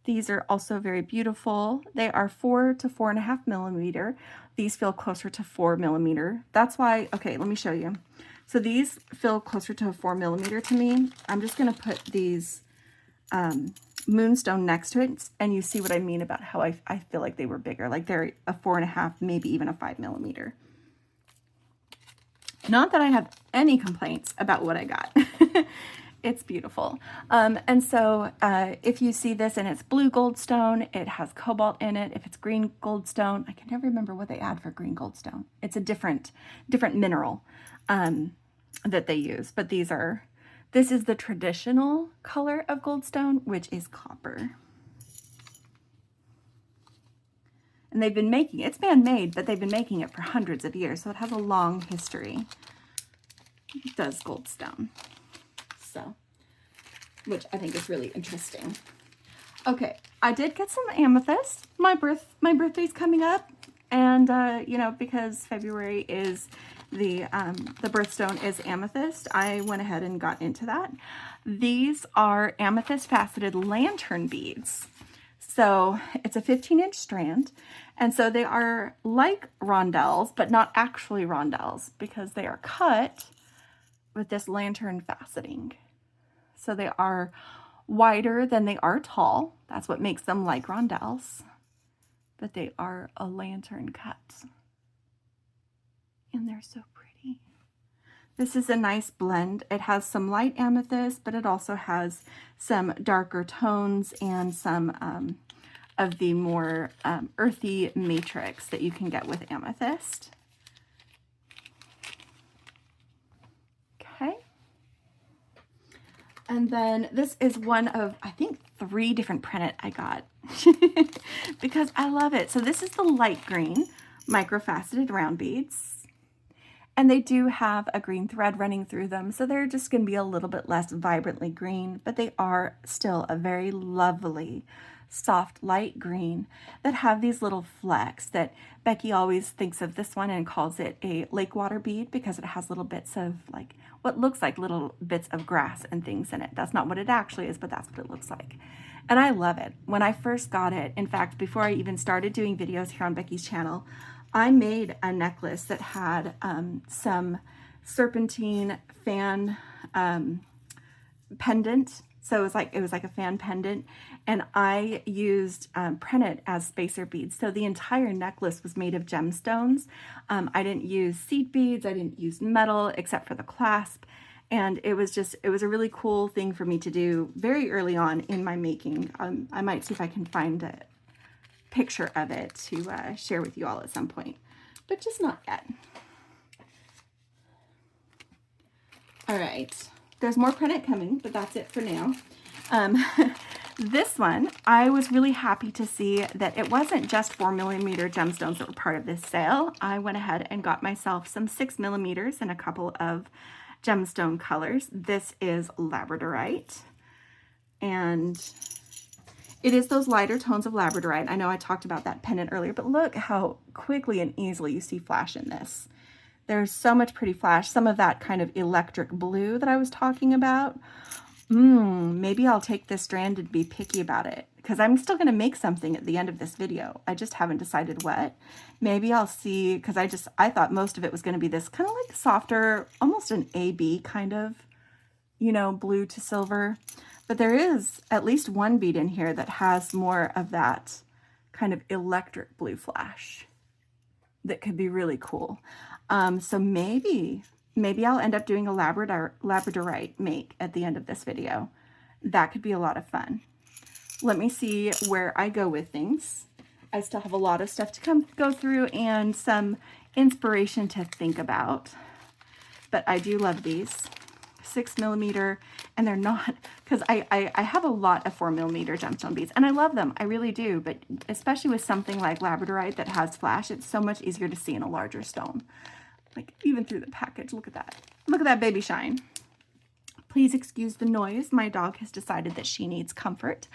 These are also very beautiful. They are 4 to 4.5mm. These feel closer to 4mm. That's why, okay, let me show you. So these feel closer to a 4mm to me. I'm just gonna put these moonstone next to it, and you see what I mean about how I feel like they were bigger. Like they're a 4.5, maybe even a 5mm. Not that I have any complaints about what I got. It's beautiful. And so if you see this and it's blue goldstone, it has cobalt in it. If it's green goldstone, I can never remember what they add for green goldstone. It's a different mineral that they use. But this is the traditional color of goldstone, which is copper. And they've been making it. It's man-made, but they've been making it for hundreds of years. So it has a long history. It does goldstone. So, which I think is really interesting. Okay, I did get some amethyst. My birthday's coming up, and you know, because February is the birthstone is amethyst, I went ahead and got into that. These are amethyst faceted lantern beads. So it's a 15-inch strand, and so they are like rondelles, but not actually rondelles because they are cut with this lantern faceting. So they are wider than they are tall. That's what makes them like rondelles, but they are a lantern cut. And they're so pretty. This is a nice blend. It has some light amethyst, but it also has some darker tones and some of the more earthy matrix that you can get with amethyst. Okay. And then this is one of, I think, 3 different printed I got because I love it. So this is the light green microfaceted round beads. And they do have a green thread running through them, so they're just going to be a little bit less vibrantly green, but they are still a very lovely, soft, light green that have these little flecks that Beki always thinks of this one and calls it a lake water bead because it has little bits of like what looks like little bits of grass and things in it. That's not what it actually is, but that's what it looks like. And I love it. When I first got it, in fact, before I even started doing videos here on Beki's channel, I made a necklace that had some serpentine fan pendant. So it was like a fan pendant, and I used prennet as spacer beads. So the entire necklace was made of gemstones. I didn't use seed beads. I didn't use metal except for the clasp. And it was a really cool thing for me to do very early on in my making. I might see if I can find a picture of it to share with you all at some point, but just not yet. All right, there's more prennet coming, but that's it for now. This one, I was really happy to see that it wasn't just 4mm gemstones that were part of this sale. I went ahead and got myself some 6mm and a couple of gemstone colors. This is labradorite, and it is those lighter tones of labradorite. I know I talked about that pendant earlier, but look how quickly and easily you see flash in this. There's so much pretty flash, some of that kind of electric blue that I was talking about. Maybe I'll take this strand and be picky about it, because I'm still going to make something at the end of this video. I just haven't decided what. Maybe I'll see, because I thought most of it was going to be this kind of like softer, almost an AB kind of, you know, blue to silver. But there is at least one bead in here that has more of that kind of electric blue flash that could be really cool. So maybe I'll end up doing a labradorite make at the end of this video. That could be a lot of fun. Let me see where I go with things. I still have a lot of stuff to go through and some inspiration to think about. But I do love these. 6mm, and they're not, because I have a lot of 4mm gemstone beads, and I love them, I really do, but especially with something like labradorite that has flash, it's so much easier to see in a larger stone. Like even through the package, look at that baby shine. Please excuse the noise. My dog has decided that she needs comfort.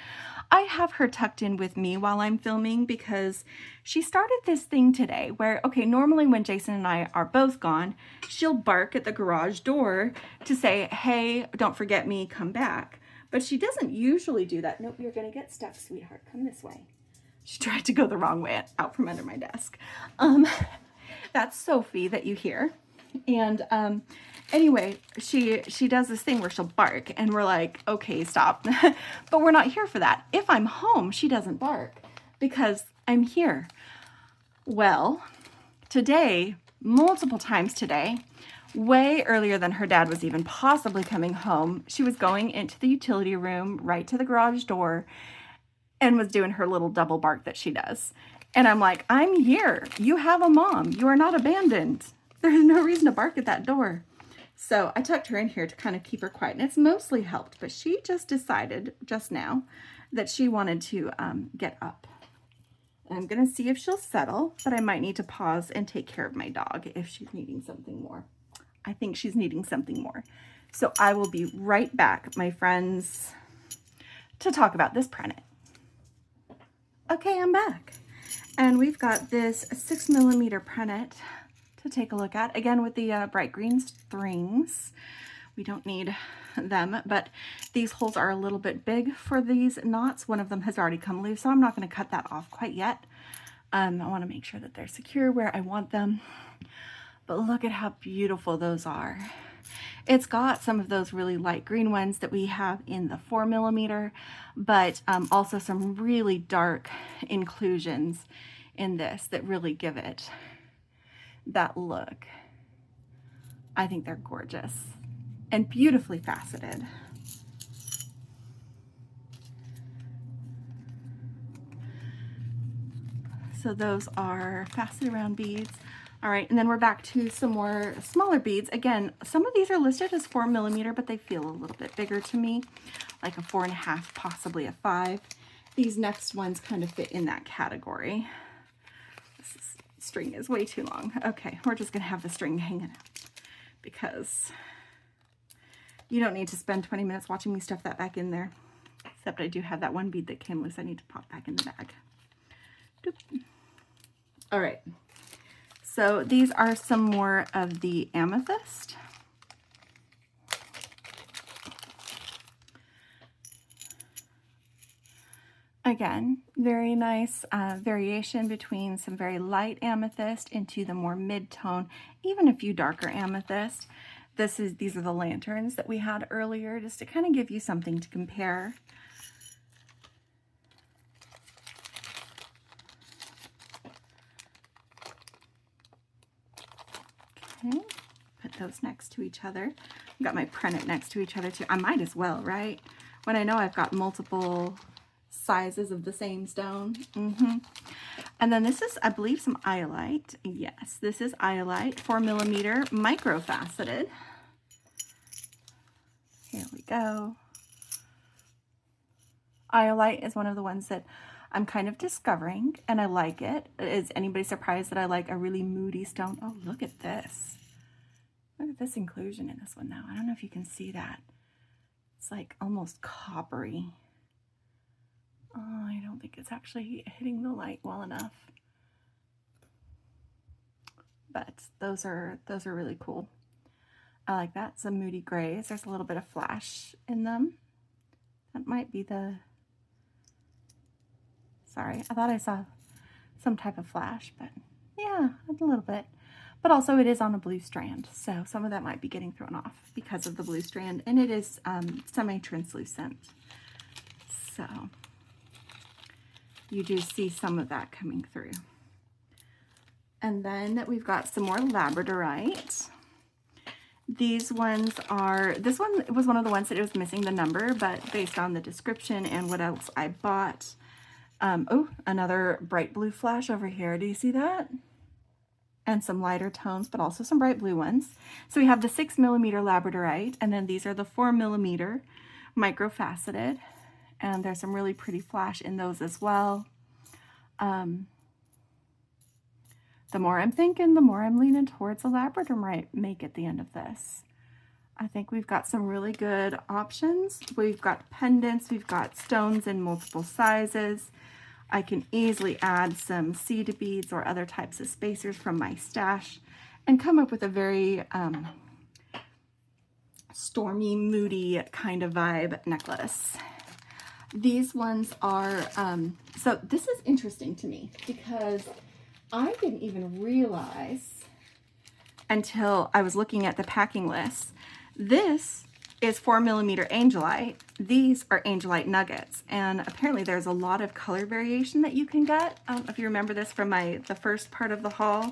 I have her tucked in with me while I'm filming because she started this thing today where, okay, normally when Jason and I are both gone, she'll bark at the garage door to say, hey, don't forget me, come back. But she doesn't usually do that. Nope, you're gonna get stuck, sweetheart. Come this way. She tried to go the wrong way out from under my desk. That's Sophie that you hear. And anyway, she does this thing where she'll bark, and we're like, okay, stop. But we're not here for that. If I'm home, she doesn't bark because I'm here. Well, today, multiple times today, way earlier than her dad was even possibly coming home, she was going into the utility room right to the garage door and was doing her little double bark that she does. And I'm like, I'm here. You have a mom. You are not abandoned. There's no reason to bark at that door. So I tucked her in here to kind of keep her quiet, and it's mostly helped, but she just decided just now that she wanted to get up. And I'm going to see if she'll settle, but I might need to pause and take care of my dog if she's needing something more. I think she's needing something more. So I will be right back, my friends, to talk about this prennet. Okay, I'm back. And we've got this 6mm prennet to take a look at. Again, with the bright green strings. We don't need them, but these holes are a little bit big for these knots. One of them has already come loose, so I'm not going to cut that off quite yet. I want to make sure that they're secure where I want them. But look at how beautiful those are. It's got some of those really light green ones that we have in the 4mm, but also some really dark inclusions in this that really give it that look. I think they're gorgeous and beautifully faceted. So those are faceted round beads. All right, and then we're back to some more smaller beads. Again, some of these are listed as 4mm, but they feel a little bit bigger to me, like a 4.5, possibly a 5. These next ones kind of fit in that category. This is string is way too long. Okay, we're just gonna have the string hanging out because you don't need to spend 20 minutes watching me stuff that back in there. Except I do have that one bead that came loose I need to pop back in the bag. Doop. All right, so these are some more of the amethyst. Again, very nice variation between some very light amethyst into the more mid-tone, even a few darker amethyst. These are the lanterns that we had earlier, just to kind of give you something to compare. Okay, put those next to each other. I've got my pendant next to each other too. I might as well, right? When I know I've got multiple sizes of the same stone. And then this is, I believe, some Angelite. Yes, this is Angelite, 4mm micro faceted. Here we go. Angelite is one of the ones that I'm kind of discovering, and I like it. Is anybody surprised that I like a really moody stone? Oh, look at this. Look at this inclusion in this one now. I don't know if you can see that. It's like almost coppery. Oh, I don't think it's actually hitting the light well enough. But those are really cool. I like that. Some moody grays. There's a little bit of flash in them. That might be the... Sorry, I thought I saw some type of flash, but yeah, a little bit. But also it is on a blue strand, so some of that might be getting thrown off because of the blue strand, and it is semi-translucent. So you do see some of that coming through. And then we've got some more labradorite. These ones are, this one was one of the ones that it was missing the number, but based on the description and what else I bought. Oh, another bright blue flash over here. Do you see that? And some lighter tones, but also some bright blue ones. So we have the 6mm labradorite, and then these are the 4mm micro faceted. And there's some really pretty flash in those as well. The more I'm thinking, the more I'm leaning towards a labradorite make at the end of this. I think we've got some really good options. We've got pendants, we've got stones in multiple sizes. I can easily add some seed beads or other types of spacers from my stash and come up with a very stormy, moody kind of vibe necklace. These ones are, so this is interesting to me because I didn't even realize until I was looking at the packing list. This is 4mm Angelite. These are Angelite nuggets, and apparently there's a lot of color variation that you can get. If you remember this from the first part of the haul,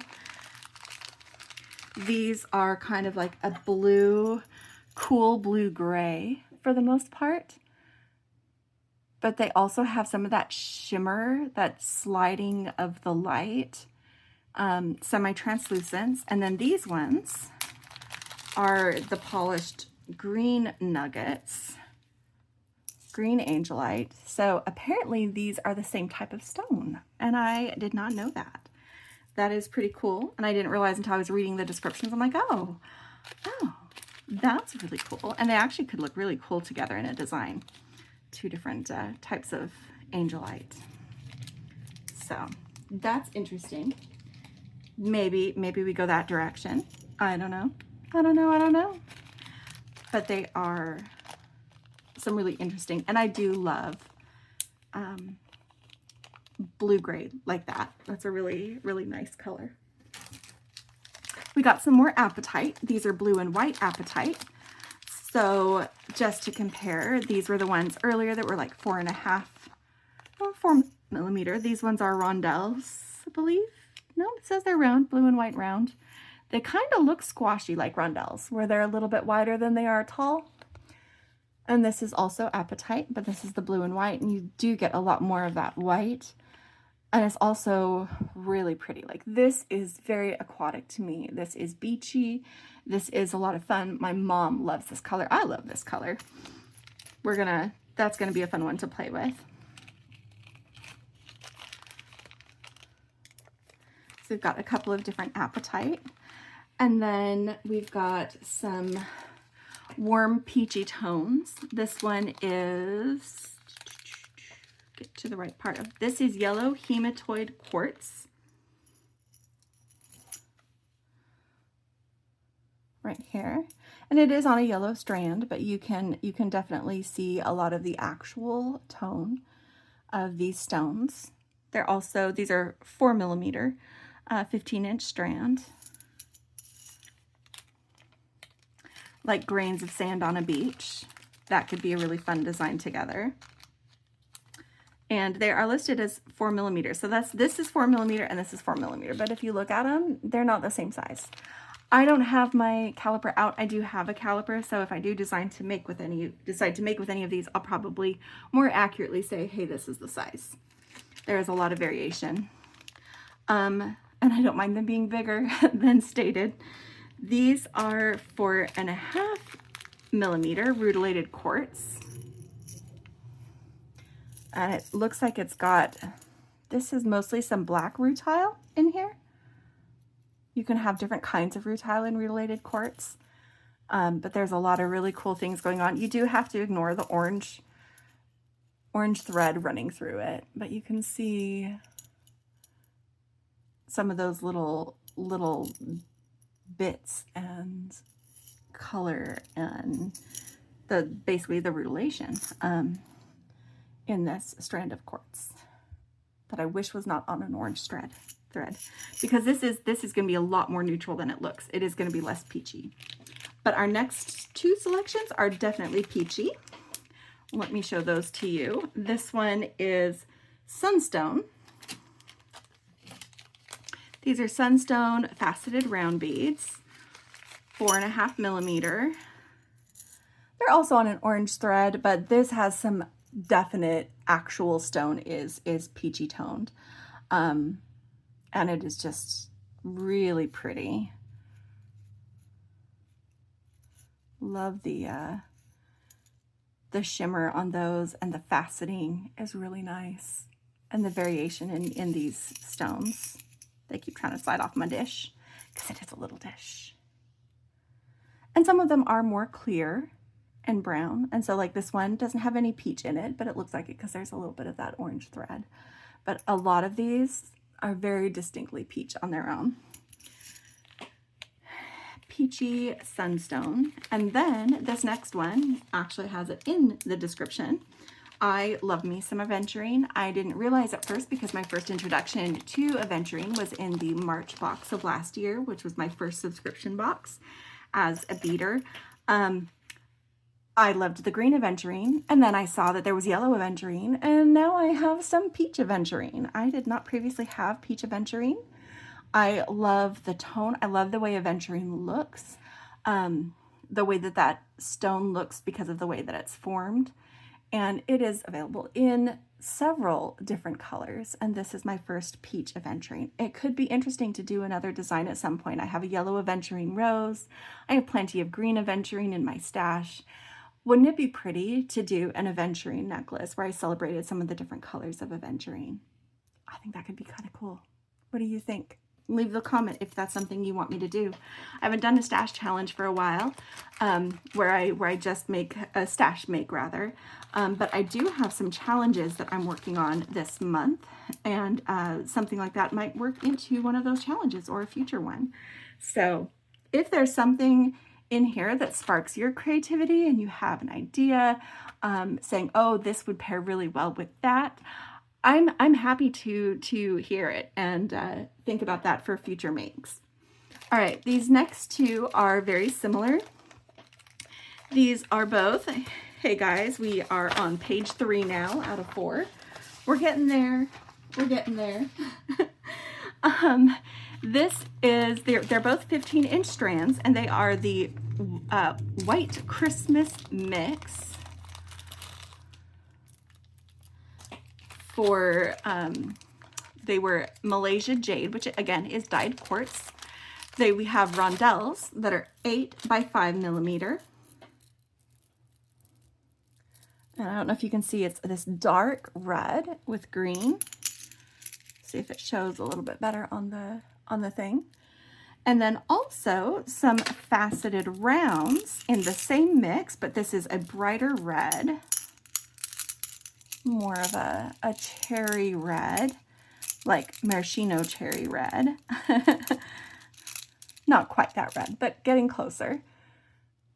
these are kind of like a blue, cool blue gray for the most part. But they also have some of that shimmer, that sliding of the light, semi-translucents. And then these ones are the polished green nuggets, green Angelite. So apparently these are the same type of stone, and I did not know that. That is pretty cool, and I didn't realize until I was reading the descriptions. I'm like, oh, that's really cool. And they actually could look really cool together in a design. Two different types of Angelite. So that's interesting. Maybe we go that direction. I don't know. But they are some really interesting, and I do love blue gray like that. That's a really, really nice color. We got some more apatite. These are blue and white apatite. So just to compare, these were the ones earlier that were like 4mm. These ones are rondelles, I believe. No, it says they're round, blue and white round. They kind of look squashy like rondelles, where they're a little bit wider than they are tall. And this is also apatite, but this is the blue and white, and you do get a lot more of that white. And it's also really pretty. Like, this is very aquatic to me. This is beachy. This is a lot of fun. My mom loves this color. I love this color. That's gonna be a fun one to play with. So we've got a couple of different apatite. And then we've got some warm peachy tones. This one is, get to the right part of, this is yellow hematoid quartz. Right here. And it is on a yellow strand, but you can definitely see a lot of the actual tone of these stones. They're also, these are 4mm, 15-inch strand. Like grains of sand on a beach. That could be a really fun design together. And they are listed as 4mm. So this is 4mm and this is 4mm. But if you look at them, they're not the same size. I don't have my caliper out. I do have a caliper, so if I do decide to make with any of these, I'll probably more accurately say, hey, this is the size. There is a lot of variation. And I don't mind them being bigger than stated. These are 4.5mm rutilated quartz. And it looks like it's got, this is mostly some black rutile in here. You can have different kinds of rutile in rutilated quartz, but there's a lot of really cool things going on. You do have to ignore the orange thread running through it, but you can see some of those little bits and color and basically the rutilation in this strand of quartz that I wish was not on an orange thread, because this is going to be a lot more neutral than it looks. It is going to be less peachy. But our next two selections are definitely peachy. Let me show those to you. This one is sunstone. These are sunstone faceted round beads, 4.5mm. They're also on an orange thread, but this has some definite actual stone is peachy toned. And it is just really pretty. Love the shimmer on those, and the faceting is really nice. And the variation in these stones. They keep trying to slide off my dish because it is a little dish. And some of them are more clear and brown. And so like this one doesn't have any peach in it, but it looks like it because there's a little bit of that orange thread. But a lot of these are very distinctly peach on their own. Peachy sunstone. And then this next one actually has it in the description. I love me some aventurine. I didn't realize at first because my first introduction to aventurine was in the March box of last year, which was my first subscription box as a beader. I loved the green aventurine, and then I saw that there was yellow aventurine, and now I have some peach aventurine. I did not previously have peach aventurine. I love the tone. I love the way aventurine looks, the way that stone looks because of the way that it's formed. And it is available in several different colors. And this is my first peach aventurine. It could be interesting to do another design at some point. I have a yellow aventurine rose. I have plenty of green aventurine in my stash. Wouldn't it be pretty to do an aventurine necklace where I celebrated some of the different colors of aventurine? I think that could be kind of cool. What do you think? Leave a comment if that's something you want me to do. I haven't done a stash challenge for a while, where I just make a stash make rather, but I do have some challenges that I'm working on this month, and something like that might work into one of those challenges or a future one. So if there's something in here that sparks your creativity and you have an idea, saying, oh, this would pair really well with that, I'm happy to hear it and think about that for future makes. All right, these next two are very similar. These are both, hey guys, we are on page 3 now out of 4. We're getting there. We're getting there. This is, they're both 15-inch strands, and they are the White Christmas Mix. For, they were Malaysia Jade, which again is dyed quartz. We have rondelles that are 8 by 5mm. And I don't know if you can see, it's this dark red with green. See if it shows a little bit better on on the thing. And then also some faceted rounds in the same mix, but this is a brighter red, more of a cherry red, like maraschino cherry red. Not quite that red, but getting closer.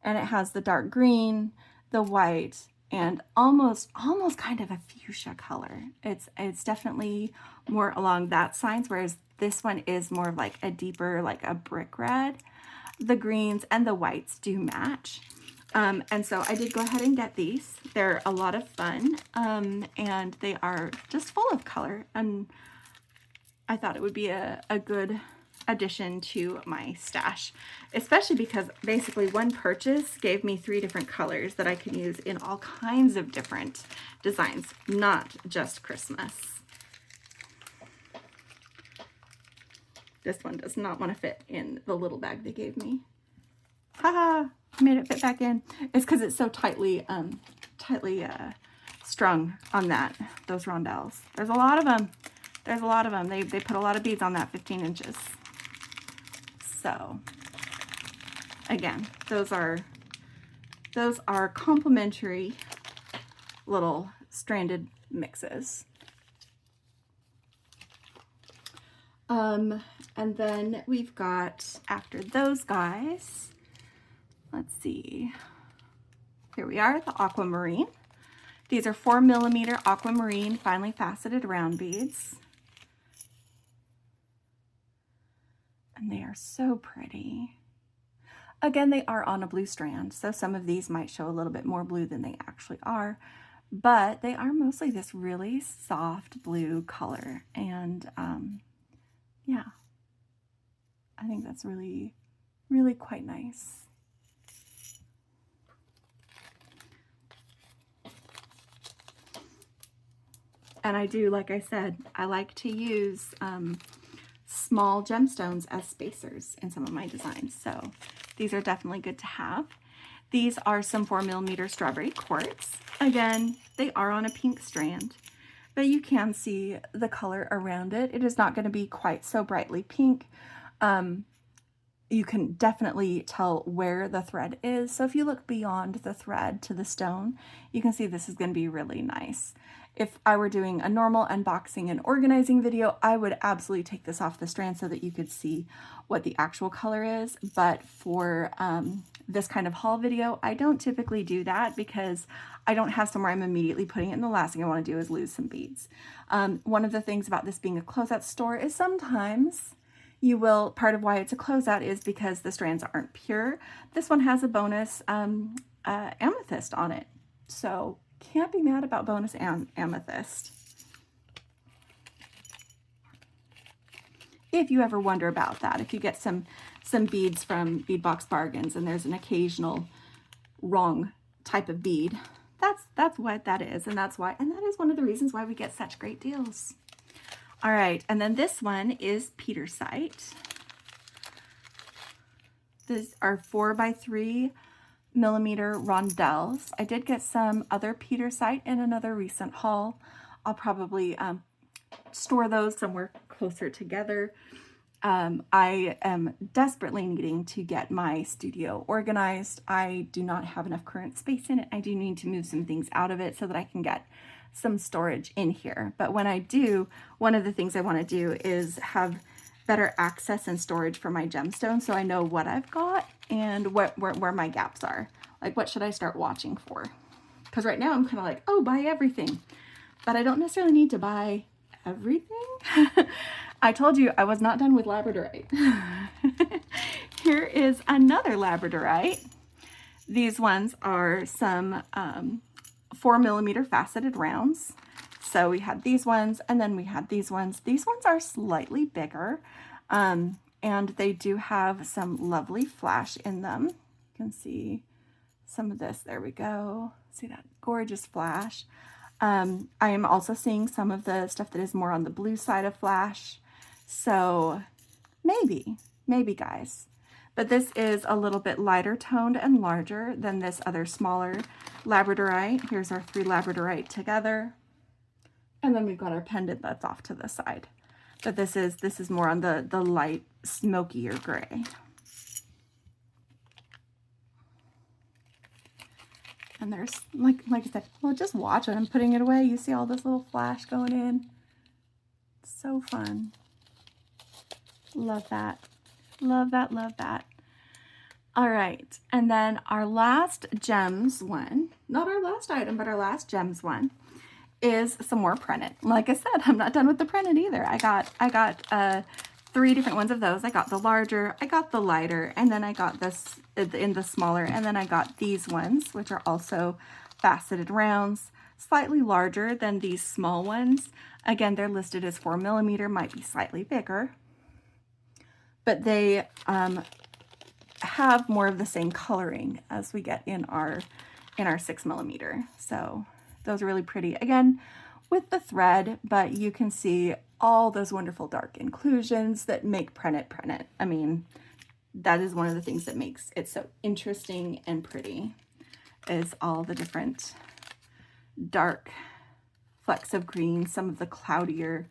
And it has the dark green, the white, and almost kind of a fuchsia color. It's definitely more along that side, whereas this one is more of like a deeper, like a brick red. The greens and the whites do match. And so I did go ahead and get these. They're a lot of fun, and they are just full of color. And I thought it would be a good addition to my stash, especially because basically one purchase gave me 3 different colors that I can use in all kinds of different designs, not just Christmas. This one does not want to fit in the little bag they gave me. Haha, made it fit back in. It's because it's so tightly strung on those rondelles. There's a lot of them. There's a lot of them. They put a lot of beads on that 15 inches. So again, those are complimentary little stranded mixes. And then we've got, after those guys, let's see, here we are, the aquamarine. These are 4mm aquamarine finely faceted round beads. And they are so pretty. Again, they are on a blue strand, so some of these might show a little bit more blue than they actually are, but they are mostly this really soft blue color. And yeah, I think that's really, really quite nice. And I do, like I said, I like to use small gemstones as spacers in some of my designs. So these are definitely good to have. These are some 4mm strawberry quartz. Again, they are on a pink strand, but you can see the color around it. It is not going to be quite so brightly pink. You can definitely tell where the thread is. So if you look beyond the thread to the stone, you can see this is going to be really nice. If I were doing a normal unboxing and organizing video, I would absolutely take this off the strand so that you could see what the actual color is. But for this kind of haul video, I don't typically do that because I don't have somewhere I'm immediately putting it, and the last thing I want to do is lose some beads. One of the things about this being a closeout store is sometimes you will, part of why it's a closeout is because the strands aren't pure. This one has a bonus amethyst on it, so can't be mad about bonus amethyst. If you ever wonder about that, if you get some beads from Bead Box Bargains and there's an occasional wrong type of bead, that's what that is, and that's why, and that is one of the reasons why we get such great deals. All right, and then this one is petersite. These are 4x3mm rondelles. I did get some other petersite in another recent haul. I'll probably store those somewhere closer together. I am desperately needing to get my studio organized. I do not have enough current space in it. I do need to move some things out of it so that I can get some storage in here. But when I do, one of the things I want to do is have better access and storage for my gemstones, so I know what I've got and where my gaps are. Like, what should I start watching for? Because right now I'm kind of like, oh, buy everything. But I don't necessarily need to buy everything. I told you I was not done with labradorite. Here is another labradorite. These ones are some 4mm faceted rounds. So we had these ones, and then we had these ones. These ones are slightly bigger, and they do have some lovely flash in them. You can see some of this. There we go. See that gorgeous flash. I am also seeing some of the stuff that is more on the blue side of flash. So maybe guys. But this is a little bit lighter toned and larger than this other smaller labradorite. Here's our 3 labradorite together. And then we've got our pendant that's off to the side. But this is more on the light, smokier gray. And there's, like I said, well, just watch it. I'm putting it away. You see all this little flash going in. It's so fun. Love that. Love that, love that. All right, and then our last gems one, not our last item, but our last gems one is some more printed. Like I said, I'm not done with the printed either. I got 3 different ones of those. I got the larger, I got the lighter, and then I got this in the smaller, and then I got these ones, which are also faceted rounds, slightly larger than these small ones. Again, they're listed as 4mm, might be slightly bigger, but they have more of the same coloring as we get in our 6mm. So those are really pretty, again, with the thread, but you can see all those wonderful dark inclusions that make printed. I mean, that is one of the things that makes it so interesting and pretty, is all the different dark flecks of green, some of the cloudier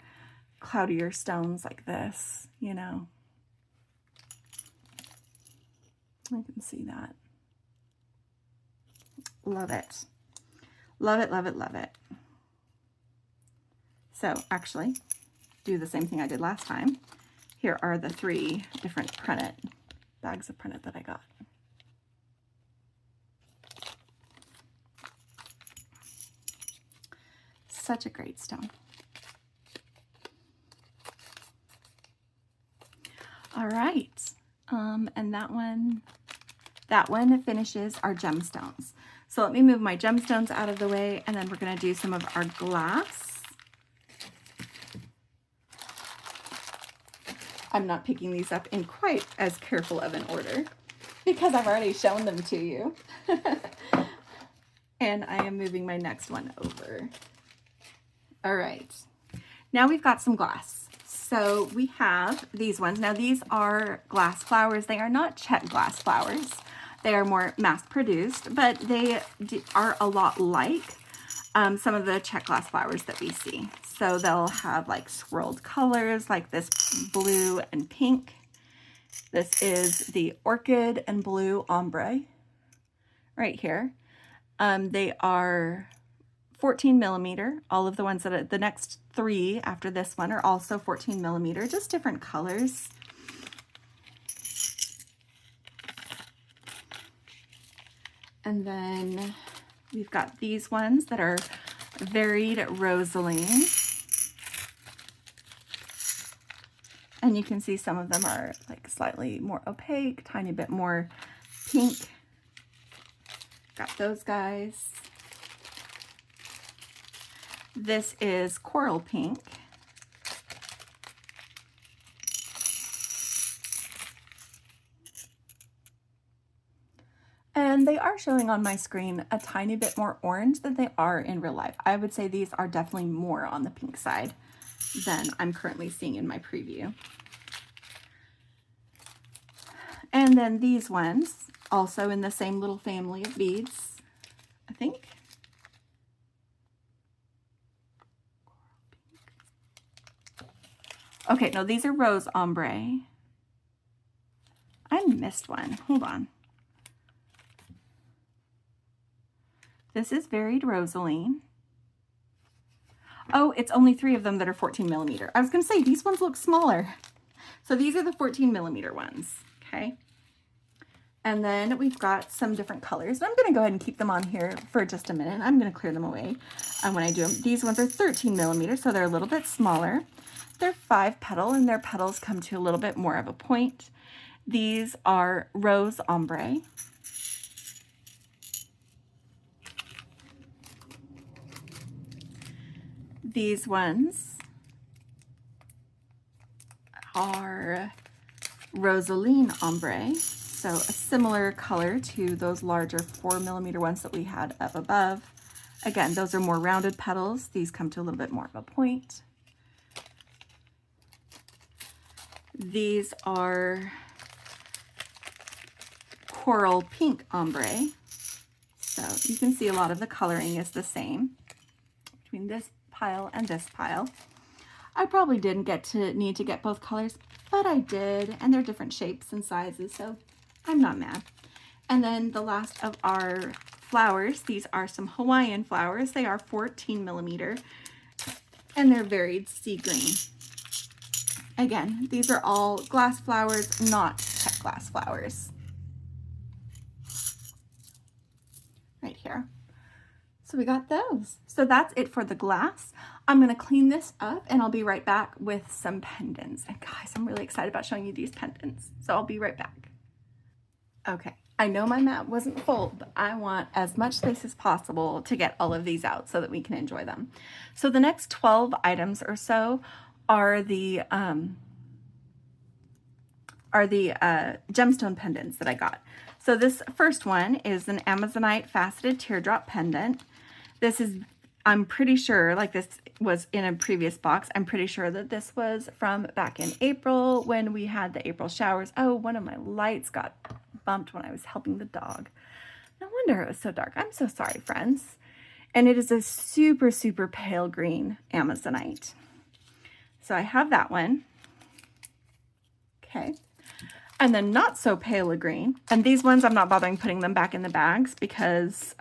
stones like this, you know. I can see that. Love it. Love it, love it, love it. So actually, do the same thing I did last time. Here are the 3 different printed bags of printed that I got. Such a great stone. All right. And that one finishes our gemstones. So let me move my gemstones out of the way, and then we're going to do some of our glass. I'm not picking these up in quite as careful of an order because I've already shown them to you. And I am moving my next one over. All right, now we've got some glass. So we have these ones. Now these are glass flowers. They are not check glass flowers. They are more mass produced, but they are a lot like some of the check glass flowers that we see. So they'll have like swirled colors like this blue and pink. This is the orchid and blue ombre right here. They are 14mm. All of the ones that are, the next 3 after this one are also 14mm, just different colors. And then we've got these ones that are varied rosaline. And you can see some of them are like slightly more opaque, tiny bit more pink. Got those guys. This is coral pink. And they are showing on my screen a tiny bit more orange than they are in real life. I would say these are definitely more on the pink side than I'm currently seeing in my preview. And then these ones, also in the same little family of beads, I think. Okay, no, these are rose ombre. I missed one. Hold on. This is varied rosaline. Oh, it's only 3 of them that are 14mm. I was going to say, these ones look smaller. So these are the 14mm ones, okay? And then we've got some different colors. And I'm going to go ahead and keep them on here for just a minute. I'm going to clear them away when I do them. These ones are 13mm, so they're a little bit smaller. They're 5 petal, and their petals come to a little bit more of a point. These are rose ombre. These ones are rosaline ombre, so a similar color to those larger 4mm ones that we had up above. Again, those are more rounded petals. These come to a little bit more of a point. These are coral pink ombre, so you can see a lot of the coloring is the same between this pile and this pile. I probably didn't need to get both colors, but I did, and they're different shapes and sizes, so I'm not mad. And then the last of our flowers, these are some Hawaiian flowers. They are 14 millimeter, and they're varied sea green. Again, these are all glass flowers, not cut glass flowers. Right here. So we got those. So that's it for the glass. I'm gonna clean this up and I'll be right back with some pendants. And guys, I'm really excited about showing you these pendants. So I'll be right back. Okay, I know my mat wasn't full, but I want as much space as possible to get all of these out so that we can enjoy them. So the next 12 items or so are the gemstone pendants that I got. So this first one is an Amazonite faceted teardrop pendant. This is, I'm pretty sure, like this was in a previous box, I'm pretty sure that this was from back in April when we had the April showers. Oh, one of my lights got bumped when I was helping the dog. No wonder it was so dark. I'm so sorry, friends. And it is a super, super pale green Amazonite. So I have that one. Okay. And then not so pale a green. And these ones, I'm not bothering putting them back in the bags because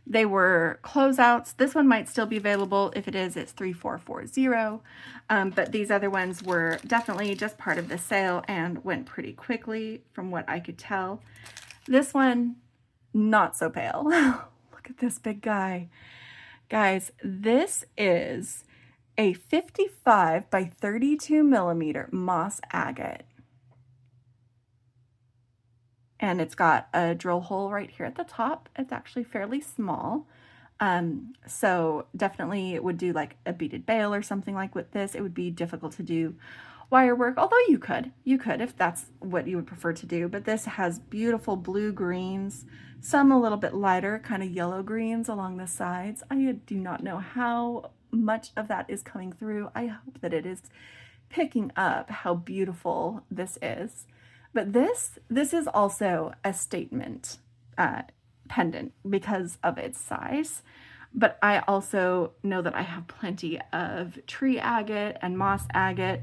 they were closeouts. This one might still be available. If it is, it's 3440. But these other ones were definitely just part of the sale and went pretty quickly from what I could tell. This one, not so pale. Look at this big guy. Guys, this is a 55 by 32 millimeter moss agate. And it's got a drill hole right here at the top. It's actually fairly small. So definitely it would do like a beaded bail or something like with this. It would be difficult to do wire work, although you could if that's what you would prefer to do. But this has beautiful blue greens, some a little bit lighter, kind of yellow greens along the sides. I do not know how much of that is coming through. I hope that it is picking up how beautiful this is. But this is also a statement pendant because of its size. But I also know that I have plenty of tree agate and moss agate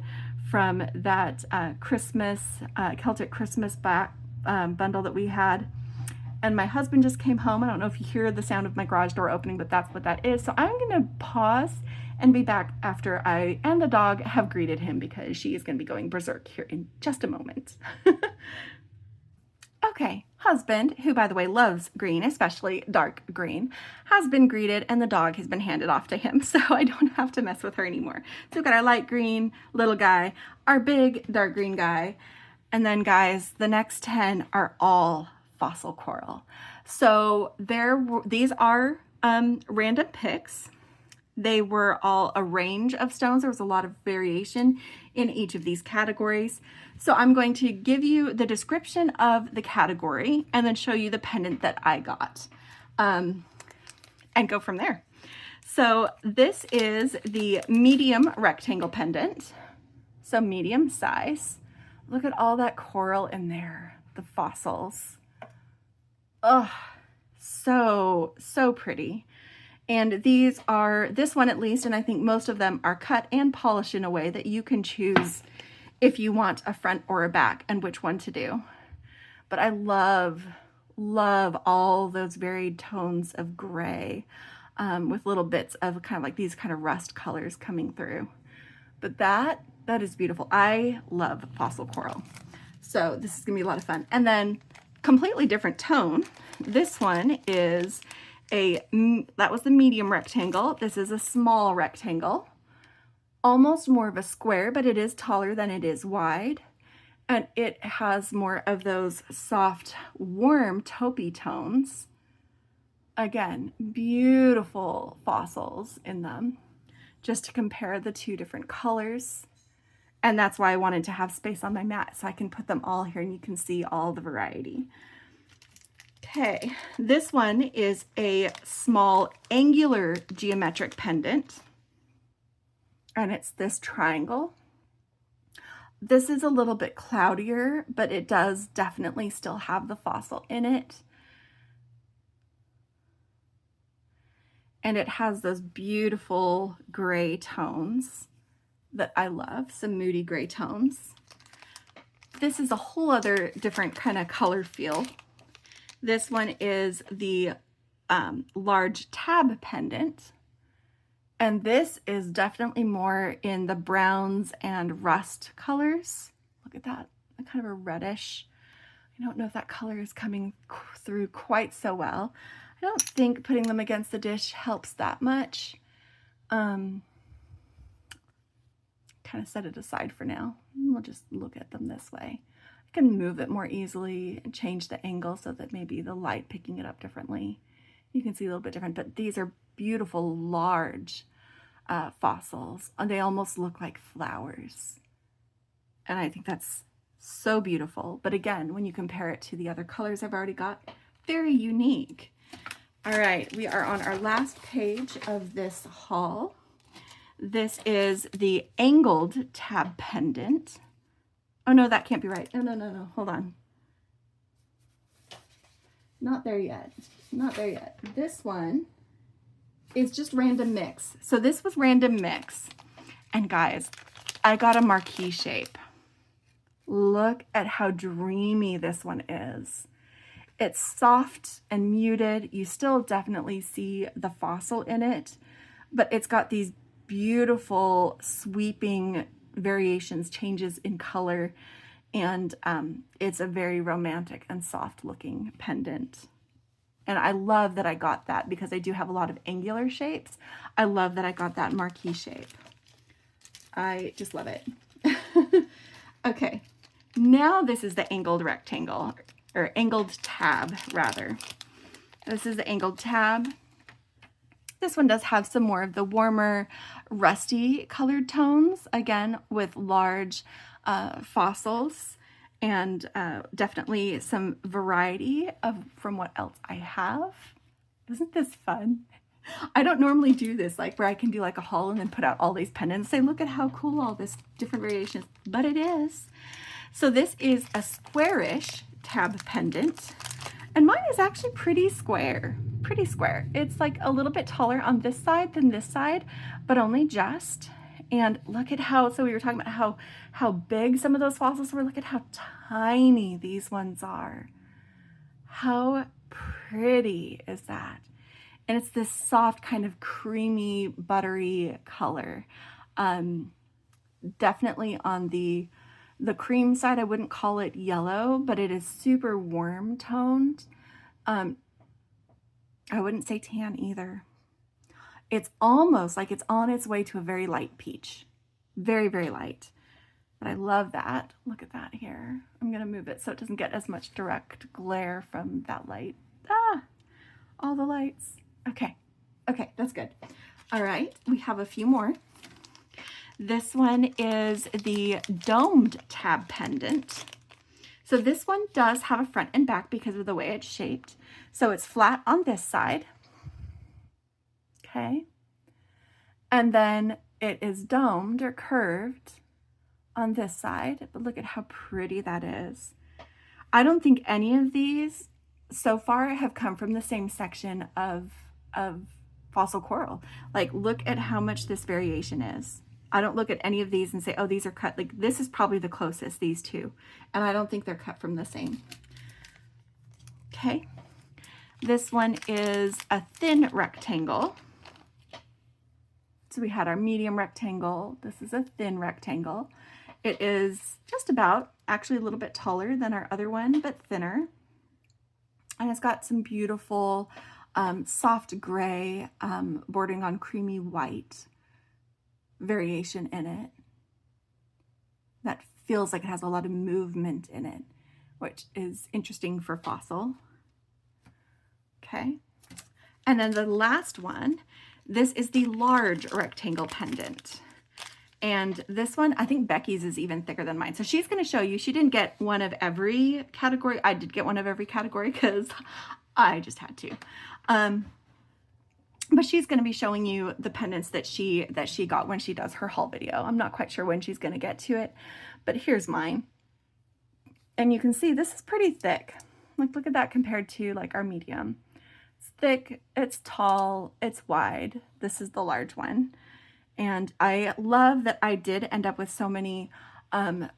from that Celtic Christmas bundle that we had. And my husband just came home. I don't know if you hear the sound of my garage door opening, but that's what that is. So I'm going to pause and be back after I and the dog have greeted him because she is going to be going berserk here in just a moment. Okay, husband, who by the way loves green, especially dark green, has been greeted and the dog has been handed off to him, so I don't have to mess with her anymore. So we've got our light green little guy, our big dark green guy, and then guys, the next 10 are all fossil coral. So these are random picks. They were all a range of stones. There was a lot of variation in each of these categories. So I'm going to give you the description of the category and then show you the pendant that I got and go from there. So this is the medium rectangle pendant. So medium size. Look at all that coral in there, the fossils. Oh, so pretty. And these are, this one at least, and I think most of them are cut and polished in a way that you can choose if you want a front or a back and which one to do. But I love all those varied tones of gray with little bits of kind of like these kind of rust colors coming through. But that is beautiful. I love fossil coral. So this is gonna be a lot of fun. And then completely different tone. This one is that was the medium rectangle. This is a small rectangle, almost more of a square, but it is taller than it is wide. And it has more of those soft, warm taupey tones. Again, beautiful fossils in them, just to compare the two different colors. And that's why I wanted to have space on my mat so I can put them all here and you can see all the variety. Okay, this one is a small angular geometric pendant, and it's this triangle. This is a little bit cloudier, but it does definitely still have the fossil in it. And it has those beautiful gray tones. that I love, some moody gray tones. This is a whole other different kind of color feel. This one is the large tab pendant. And this is definitely more in the browns and rust colors. Look at that, kind of a reddish. I don't know if that color is coming through quite so well. I don't think putting them against the dish helps that much. Kind of set it aside for now. We'll just look at them this way. I can move it more easily and change the angle so that maybe the light picking it up differently. You can see a little bit different, but these are beautiful, large fossils. They almost look like flowers. And I think that's so beautiful. But again, when you compare it to the other colors I've already got, very unique. All right, we are on our last page of this haul. This is the angled tab pendant. Oh no, that can't be right. No, hold on. Not there yet. Not there yet. This one is just random mix. So this was random mix. And guys, I got a marquee shape. Look at how dreamy this one is. It's soft and muted. You still definitely see the fossil in it, but it's got these beautiful sweeping variations, changes in color, and it's a very romantic and soft looking pendant. And I love that I got that because I do have a lot of angular shapes. I love that I got that marquee shape. I just love it. Okay, now this is the angled rectangle, or angled tab rather. This is the angled tab. This one does have some more of the warmer, rusty colored tones, again, with large fossils, and definitely some variety from what else I have. Isn't this fun? I don't normally do this, like where I can do like a haul and then put out all these pendants, say, look at how cool all this different variations, but it is. So this is a squarish tab pendant, and mine is actually pretty square. Pretty square. It's like a little bit taller on this side than this side, but only just. And look at how, so we were talking about how big some of those fossils were. Look at how tiny these ones are. How pretty is that? And it's this soft kind of creamy, buttery color. Definitely on the cream side, I wouldn't call it yellow, but it is super warm toned. I wouldn't say tan either. It's almost like it's on its way to a very light peach. Very, very light. But I love that. Look at that here. I'm going to move it so it doesn't get as much direct glare from that light. Ah, all the lights. Okay, that's good. All right, we have a few more. This one is the domed tab pendant. So this one does have a front and back because of the way it's shaped. So it's flat on this side. Okay. And then it is domed or curved on this side. But look at how pretty that is. I don't think any of these so far have come from the same section of fossil coral. Like, look at how much this variation is. I don't look at any of these and say, oh, these are cut. Like, this is probably the closest, these two. And I don't think they're cut from the same. Okay. This one is a thin rectangle. So we had our medium rectangle. This is a thin rectangle. It is just about, actually a little bit taller than our other one, but thinner. And it's got some beautiful soft gray bordering on creamy white variation in it that feels like it has a lot of movement in it, which is interesting for fossil. Okay, and then the last one, this is the large rectangle pendant, and this one, I think Beki's is even thicker than mine, so she's going to show you. She didn't get one of every category. I did get one of every category because I just had to. But she's going to be showing you the pendants that she got when she does her haul video. I'm not quite sure when she's going to get to it, but here's mine. And you can see this is pretty thick. Like, look at that compared to like our medium. It's thick, it's tall, it's wide. This is the large one. And I love that I did end up with so many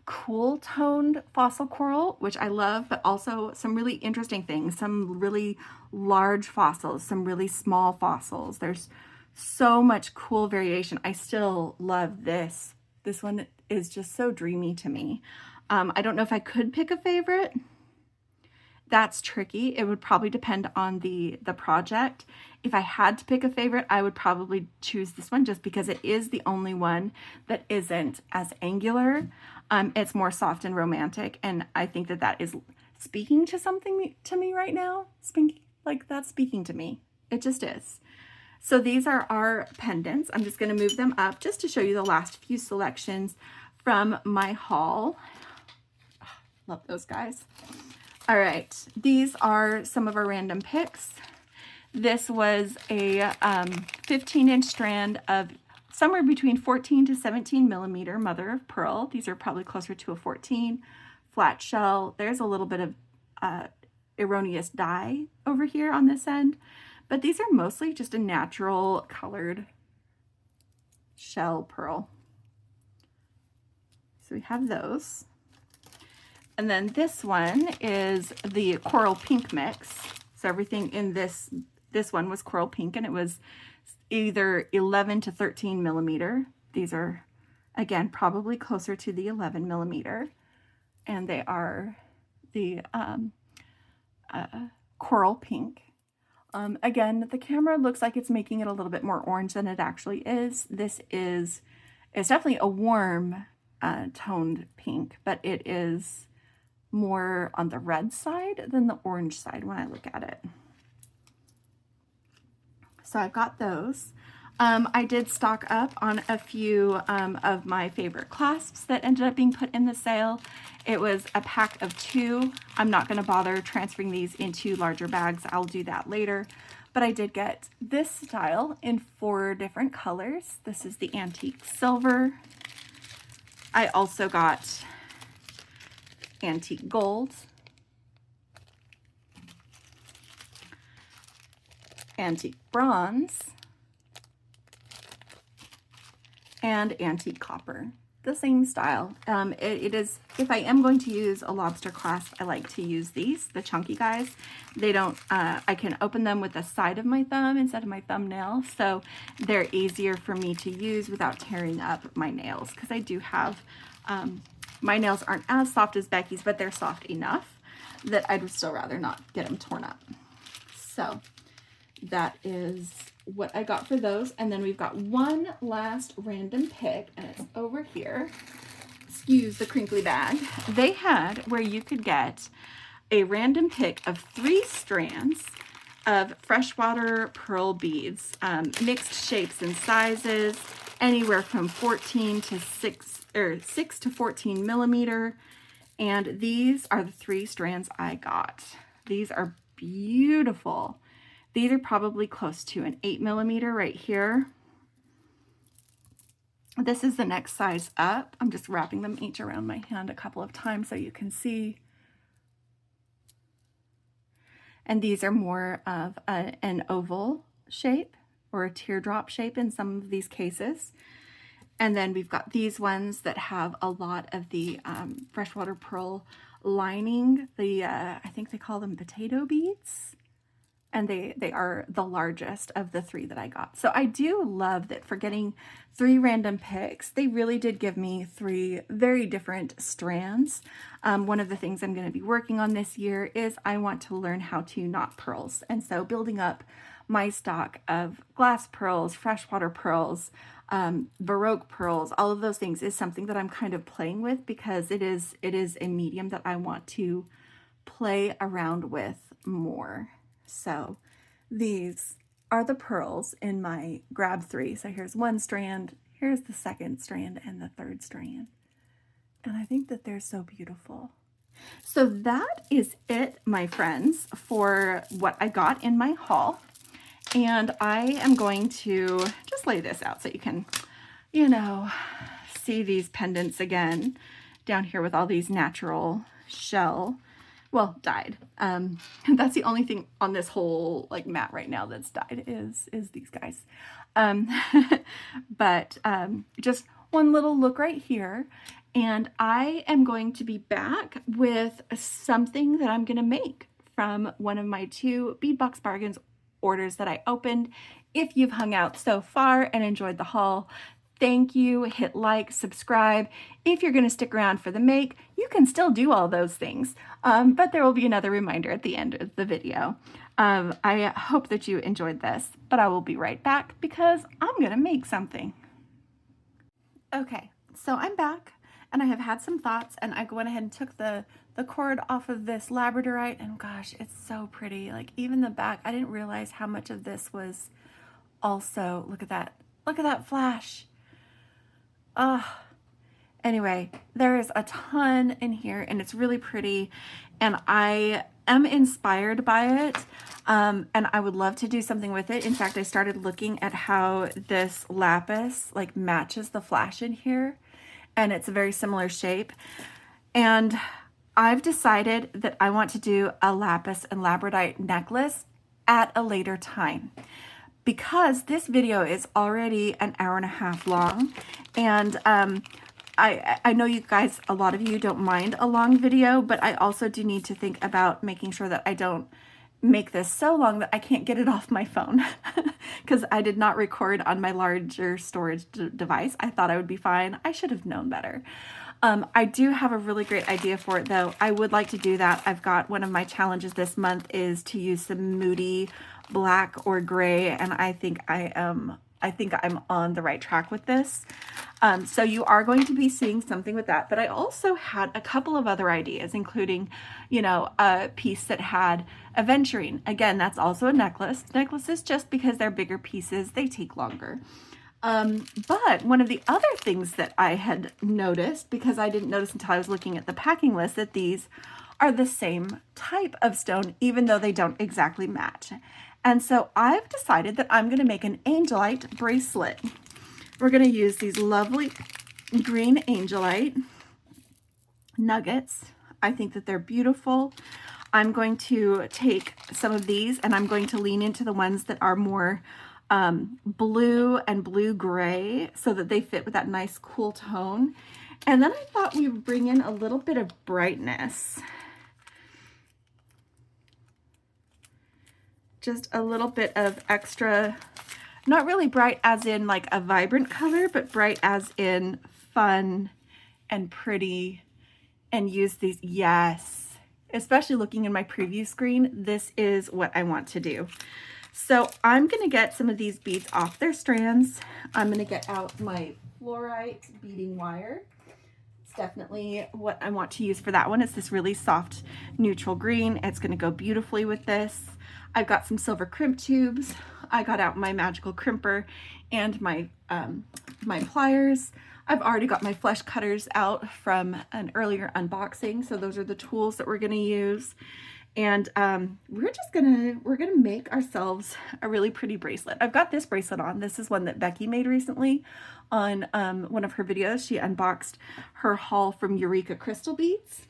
cool toned fossil coral, which I love, but also some really interesting things, some really large fossils, some really small fossils. There's so much cool variation. I still love this. This one is just so dreamy to me. I don't know if I could pick a favorite. That's tricky. It would probably depend on the project. If I had to pick a favorite, I would probably choose this one just because it is the only one that isn't as angular. It's more soft and romantic, and I think that that is speaking to something to me right now. That's speaking to me. It just is. So these are our pendants. I'm just going to move them up just to show you the last few selections from my haul. Love those guys. All right, these are some of our random picks. This was a 15-inch strand of somewhere between 14 to 17 millimeter mother of pearl. These are probably closer to a 14. Flat shell. There's a little bit of erroneous dye over here on this end, but these are mostly just a natural colored shell pearl. So we have those. And then this one is the coral pink mix. So everything in this one was coral pink, and it was either 11 to 13 millimeter. These are, again, probably closer to the 11 millimeter. And they are the coral pink. Again, the camera looks like it's making it a little bit more orange than it actually is. It's definitely a warm toned pink, but it is more on the red side than the orange side when I look at it. So I've got those. I did stock up on a few of my favorite clasps that ended up being put in the sale. It was a pack of 2. I'm not going to bother transferring these into larger bags. I'll do that later. But I did get this style in 4 different colors. This is the antique silver. I also got antique gold, antique bronze, and antique copper. The same style. It is, if I am going to use a lobster clasp, I like to use these, the chunky guys. They don't, I can open them with the side of my thumb instead of my thumbnail, so they're easier for me to use without tearing up my nails, because I do have, my nails aren't as soft as Beki's, but they're soft enough that I'd still rather not get them torn up. So that is what I got for those. And then we've got one last random pick, and it's over here. Excuse the crinkly bag. They had where you could get a random pick of 3 strands of freshwater pearl beads, mixed shapes and sizes, anywhere from 14 to 6 to 14 millimeter. And these are the 3 strands I got. These are beautiful. These are probably close to an 8 millimeter right here. This is the next size up. I'm just wrapping them each around my hand a couple of times so you can see. And these are more of an oval shape or a teardrop shape in some of these cases. And then we've got these ones that have a lot of the freshwater pearl lining. I think they call them potato beads. And they are the largest of the 3 that I got. So I do love that for getting 3 random picks, they really did give me 3 very different strands. One of the things I'm going to be working on this year is I want to learn how to knot pearls. And so building up my stock of glass pearls, freshwater pearls, Baroque pearls, all of those things is something that I'm kind of playing with, because it is a medium that I want to play around with more. So these are the pearls in my grab 3. So here's one strand, here's the second strand, and the third strand. And I think that they're so beautiful. So that is it, my friends, for what I got in my haul. And I am going to just lay this out so you can, see these pendants again down here with all these natural shell. Well, dyed. That's the only thing on this whole mat right now that's dyed is these guys. Um, but just one little look right here. And I am going to be back with something that I'm going to make from one of my 2 Beadbox Bargains orders that I opened. If you've hung out so far and enjoyed the haul, thank you. Hit like, subscribe. If you're going to stick around for the make, you can still do all those things. But there will be another reminder at the end of the video. I hope that you enjoyed this, but I will be right back because I'm going to make something. Okay, so I'm back and I have had some thoughts, and I went ahead and took the cord off of this labradorite, and gosh, it's so pretty. Like, even the back, I didn't realize how much of this was also, look at that flash. Anyway, there is a ton in here and it's really pretty, and I am inspired by it, and I would love to do something with it. In fact, I started looking at how this lapis like matches the flash in here, and it's a very similar shape, and I've decided that I want to do a lapis and labradorite necklace at a later time, because this video is already an hour and a half long, and I know you guys, a lot of you don't mind a long video, but I also do need to think about making sure that I don't make this so long that I can't get it off my phone, because I did not record on my larger storage device. I thought I would be fine. I should have known better. I do have a really great idea for it though. I would like to do that. I've got one of my challenges this month is to use some moody black or gray, and I think I'm on the right track with this. So you are going to be seeing something with that. But I also had a couple of other ideas, including, you know, a piece that had aventurine. Again, that's also a necklace. Necklaces, just because they're bigger pieces, they take longer. But one of the other things that I had noticed, because I didn't notice until I was looking at the packing list, that these are the same type of stone, even though they don't exactly match. And so I've decided that I'm going to make an Angelite bracelet. We're going to use these lovely green Angelite nuggets. I think that they're beautiful. I'm going to take some of these and I'm going to lean into the ones that are more blue and blue-gray so that they fit with that nice cool tone. And then I thought we would bring in a little bit of brightness. Just a little bit of extra, not really bright as in like a vibrant color, but bright as in fun and pretty, and use these. Yes, especially looking in my preview screen, this is what I want to do. So I'm going to get some of these beads off their strands. I'm going to get out my fluorite beading wire. It's definitely what I want to use for that one. It's this really soft neutral green. It's going to go beautifully with this. I've got some silver crimp tubes. I got out my magical crimper and my my pliers. I've already got my flesh cutters out from an earlier unboxing, so those are the tools that we're going to use. And we're gonna make ourselves a really pretty bracelet. I've got this bracelet on. This is one that Beki made recently on one of her videos. She unboxed her haul from Eureka Crystal Beads.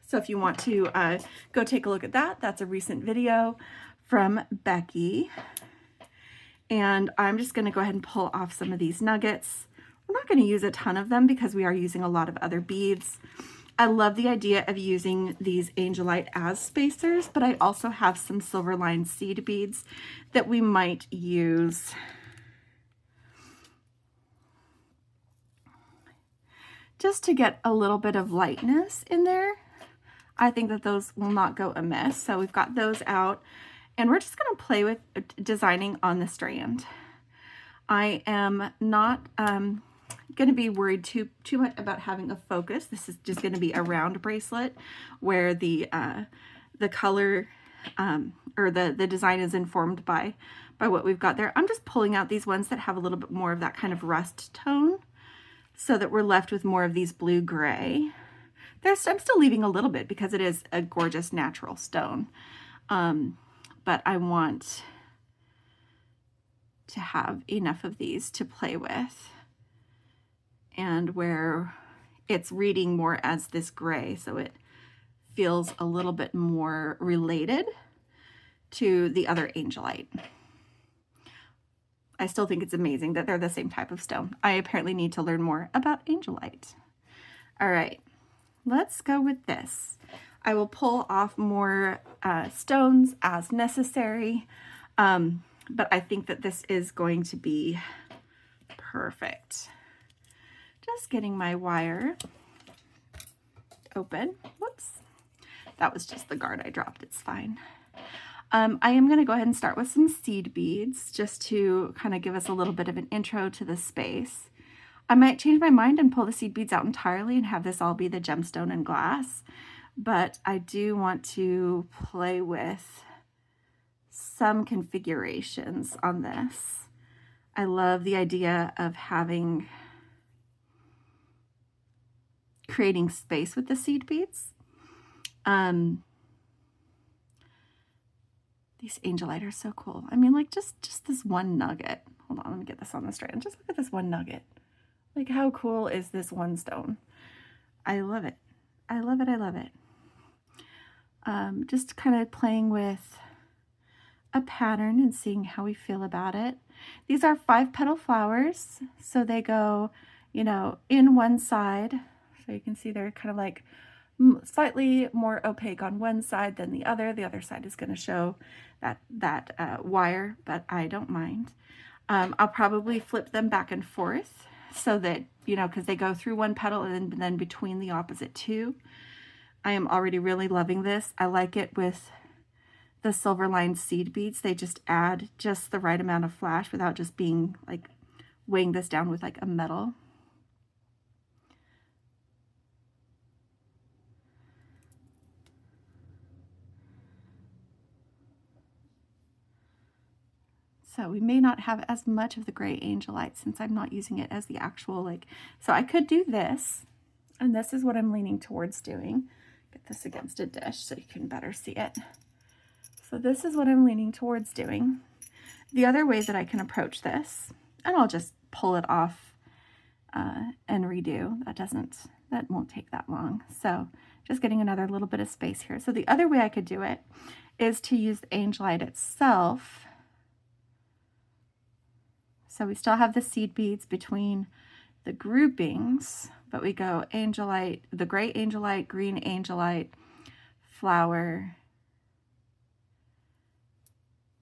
So if you want to go take a look at that, that's a recent video from Beki. And I'm just going to go ahead and pull off some of these nuggets. We're not going to use a ton of them because we are using a lot of other beads. I love the idea of using these Angelite as spacers, but I also have some silver line seed beads that we might use just to get a little bit of lightness in there. I think that those will not go amiss. So we've got those out. And we're just going to play with designing on the strand. I am not going to be worried too much about having a focus. This is just going to be a round bracelet where the color or the design is informed by what we've got there. I'm just pulling out these ones that have a little bit more of that kind of rust tone so that we're left with more of these blue-gray. I'm still leaving a little bit because it is a gorgeous natural stone. But I want to have enough of these to play with, and where it's reading more as this gray, so it feels a little bit more related to the other Angelite. I still think it's amazing that they're the same type of stone. I apparently need to learn more about Angelite. All right, let's go with this. I will pull off more stones as necessary, but I think that this is going to be perfect. Just getting my wire open. Whoops. That was just the guard I dropped. It's fine. I am going to go ahead and start with some seed beads just to kind of give us a little bit of an intro to the space. I might change my mind and pull the seed beads out entirely and have this all be the gemstone and glass, but I do want to play with some configurations on this. I love the idea of creating space with the seed beads. These Angelite are so cool. I mean, like just this one nugget. Hold on, let me get this on the straight. And just look at this one nugget. Like, how cool is this one stone? I love it. I love it. I love it. Just kind of playing with a pattern and seeing how we feel about it. These are 5-petal flowers, so they go, you know, in one side. So you can see they're kind of like slightly more opaque on one side than the other. The other side is going to show that wire, but I don't mind. I'll probably flip them back and forth so that, you know, because they go through one petal and then between the opposite two. I am already really loving this. I like it with the silver lined seed beads. They just add just the right amount of flash without just being like weighing this down with like a metal. So we may not have as much of the gray Angelite since I'm not using it as the actual, like, so I could do this, and this is what I'm leaning towards doing. Get this against a dish so you can better see it. So this is what I'm leaning towards doing. The other way that I can approach this, and I'll just pull it off and redo. That won't take that long. So just getting another little bit of space here. So the other way I could do it is to use the Angelite itself. So we still have the seed beads between the groupings, but we go Angelite, the gray Angelite, green Angelite, flower,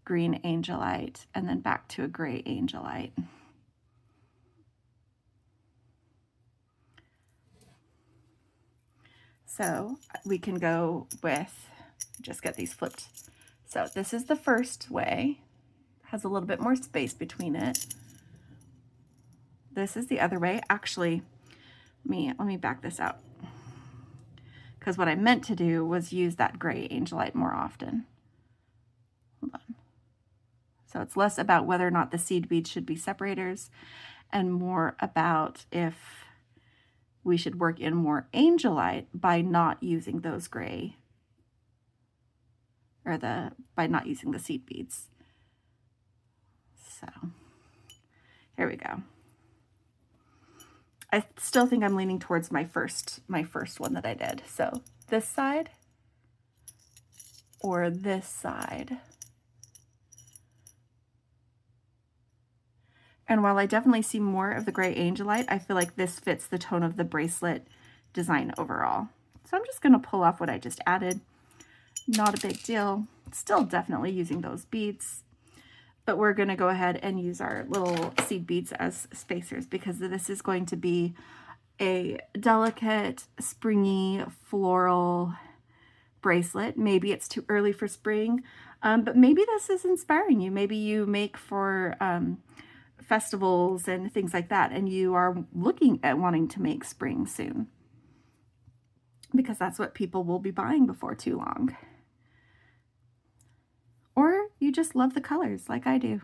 green Angelite, and then back to a gray Angelite. So we can go with, just get these flipped. So this is the first way, has a little bit more space between it. This is the other way. Actually, let me back this out, because what I meant to do was use that gray Angelite more often. Hold on. So it's less about whether or not the seed beads should be separators and more about if we should work in more Angelite by not using those gray, or by not using the seed beads. So here we go. I still think I'm leaning towards my first one that I did. So this side or this side. And while I definitely see more of the gray Angelite, I feel like this fits the tone of the bracelet design overall. So I'm just going to pull off what I just added. Not a big deal. Still definitely using those beads. But we're going to go ahead and use our little seed beads as spacers, because this is going to be a delicate, springy, floral bracelet. Maybe it's too early for spring, but maybe this is inspiring you. Maybe you make for festivals and things like that, and you are looking at wanting to make spring soon, because that's what people will be buying before too long. Or you just love the colors like I do.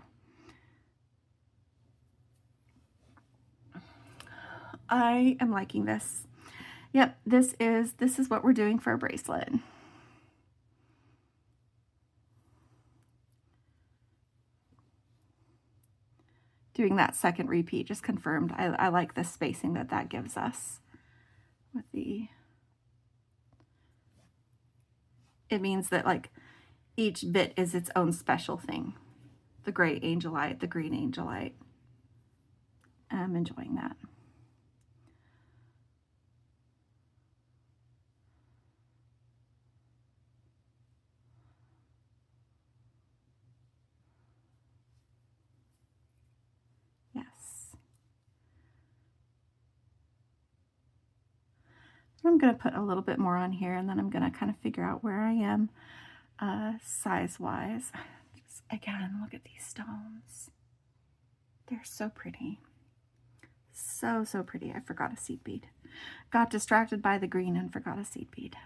I am liking this. Yep, this is what we're doing for a bracelet. Doing that second repeat just confirmed. I like the spacing that gives us with the, it means that like each bit is its own special thing. the gray Angelite, the green Angelite. I'm enjoying that. Yes. I'm going to put a little bit more on here, and then I'm going to kind of figure out where I am size-wise. Again, look at these stones. They're so pretty. So, so pretty. I forgot a seed bead. Got distracted by the green and forgot a seed bead.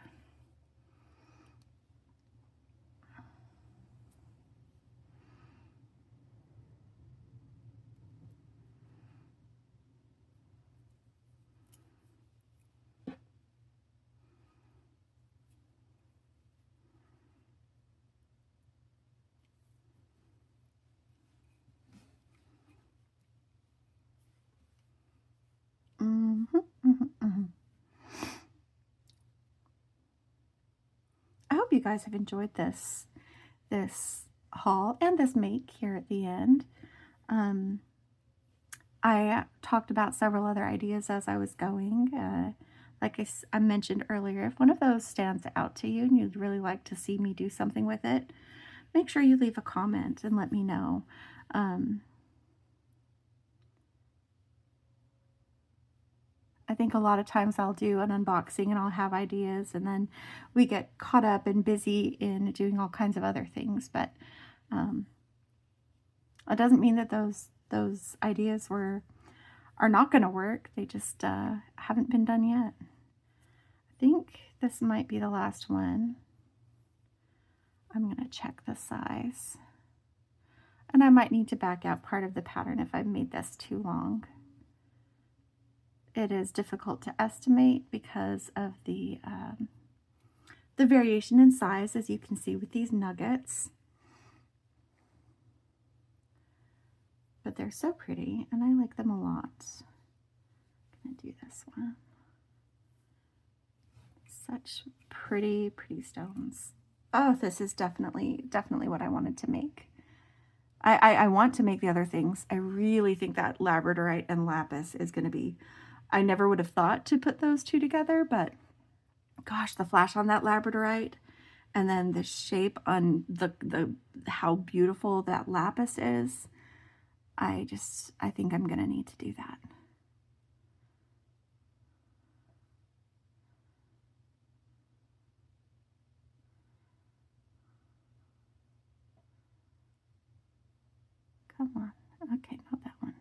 I hope you guys have enjoyed this haul and this make here at the end. I talked about several other ideas as I was going. Like I mentioned earlier, if one of those stands out to you and you'd really like to see me do something with it, make sure you leave a comment and let me know. I think a lot of times I'll do an unboxing and I'll have ideas, and then we get caught up and busy in doing all kinds of other things. But it doesn't mean that those ideas are not going to work. They just haven't been done yet. I think this might be the last one. I'm going to check the size. And I might need to back out part of the pattern if I've made this too long. It is difficult to estimate because of the variation in size, as you can see with these nuggets. But they're so pretty, and I like them a lot. I'm gonna do this one. Such pretty, pretty stones. Oh, this is definitely what I wanted to make. I want to make the other things. I really think that labradorite and lapis is going to be, I never would have thought to put those two together, but gosh, the flash on that labradorite and then the shape on the how beautiful that lapis is. I think I'm going to need to do that. Come on. Okay, not that one.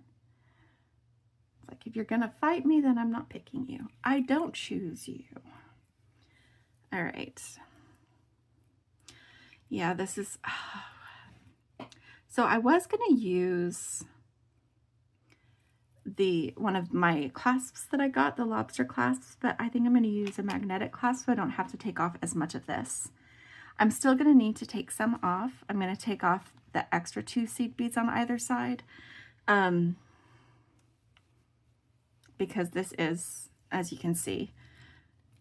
It's like, if you're going to fight me, then I'm not picking you. I don't choose you. All right. Yeah, this is... So I was going to use one of my clasps that I got, the lobster clasps, but I think I'm going to use a magnetic clasp so I don't have to take off as much of this. I'm still going to need to take some off. I'm going to take off the extra 2 seed beads on either side, because this is, as you can see,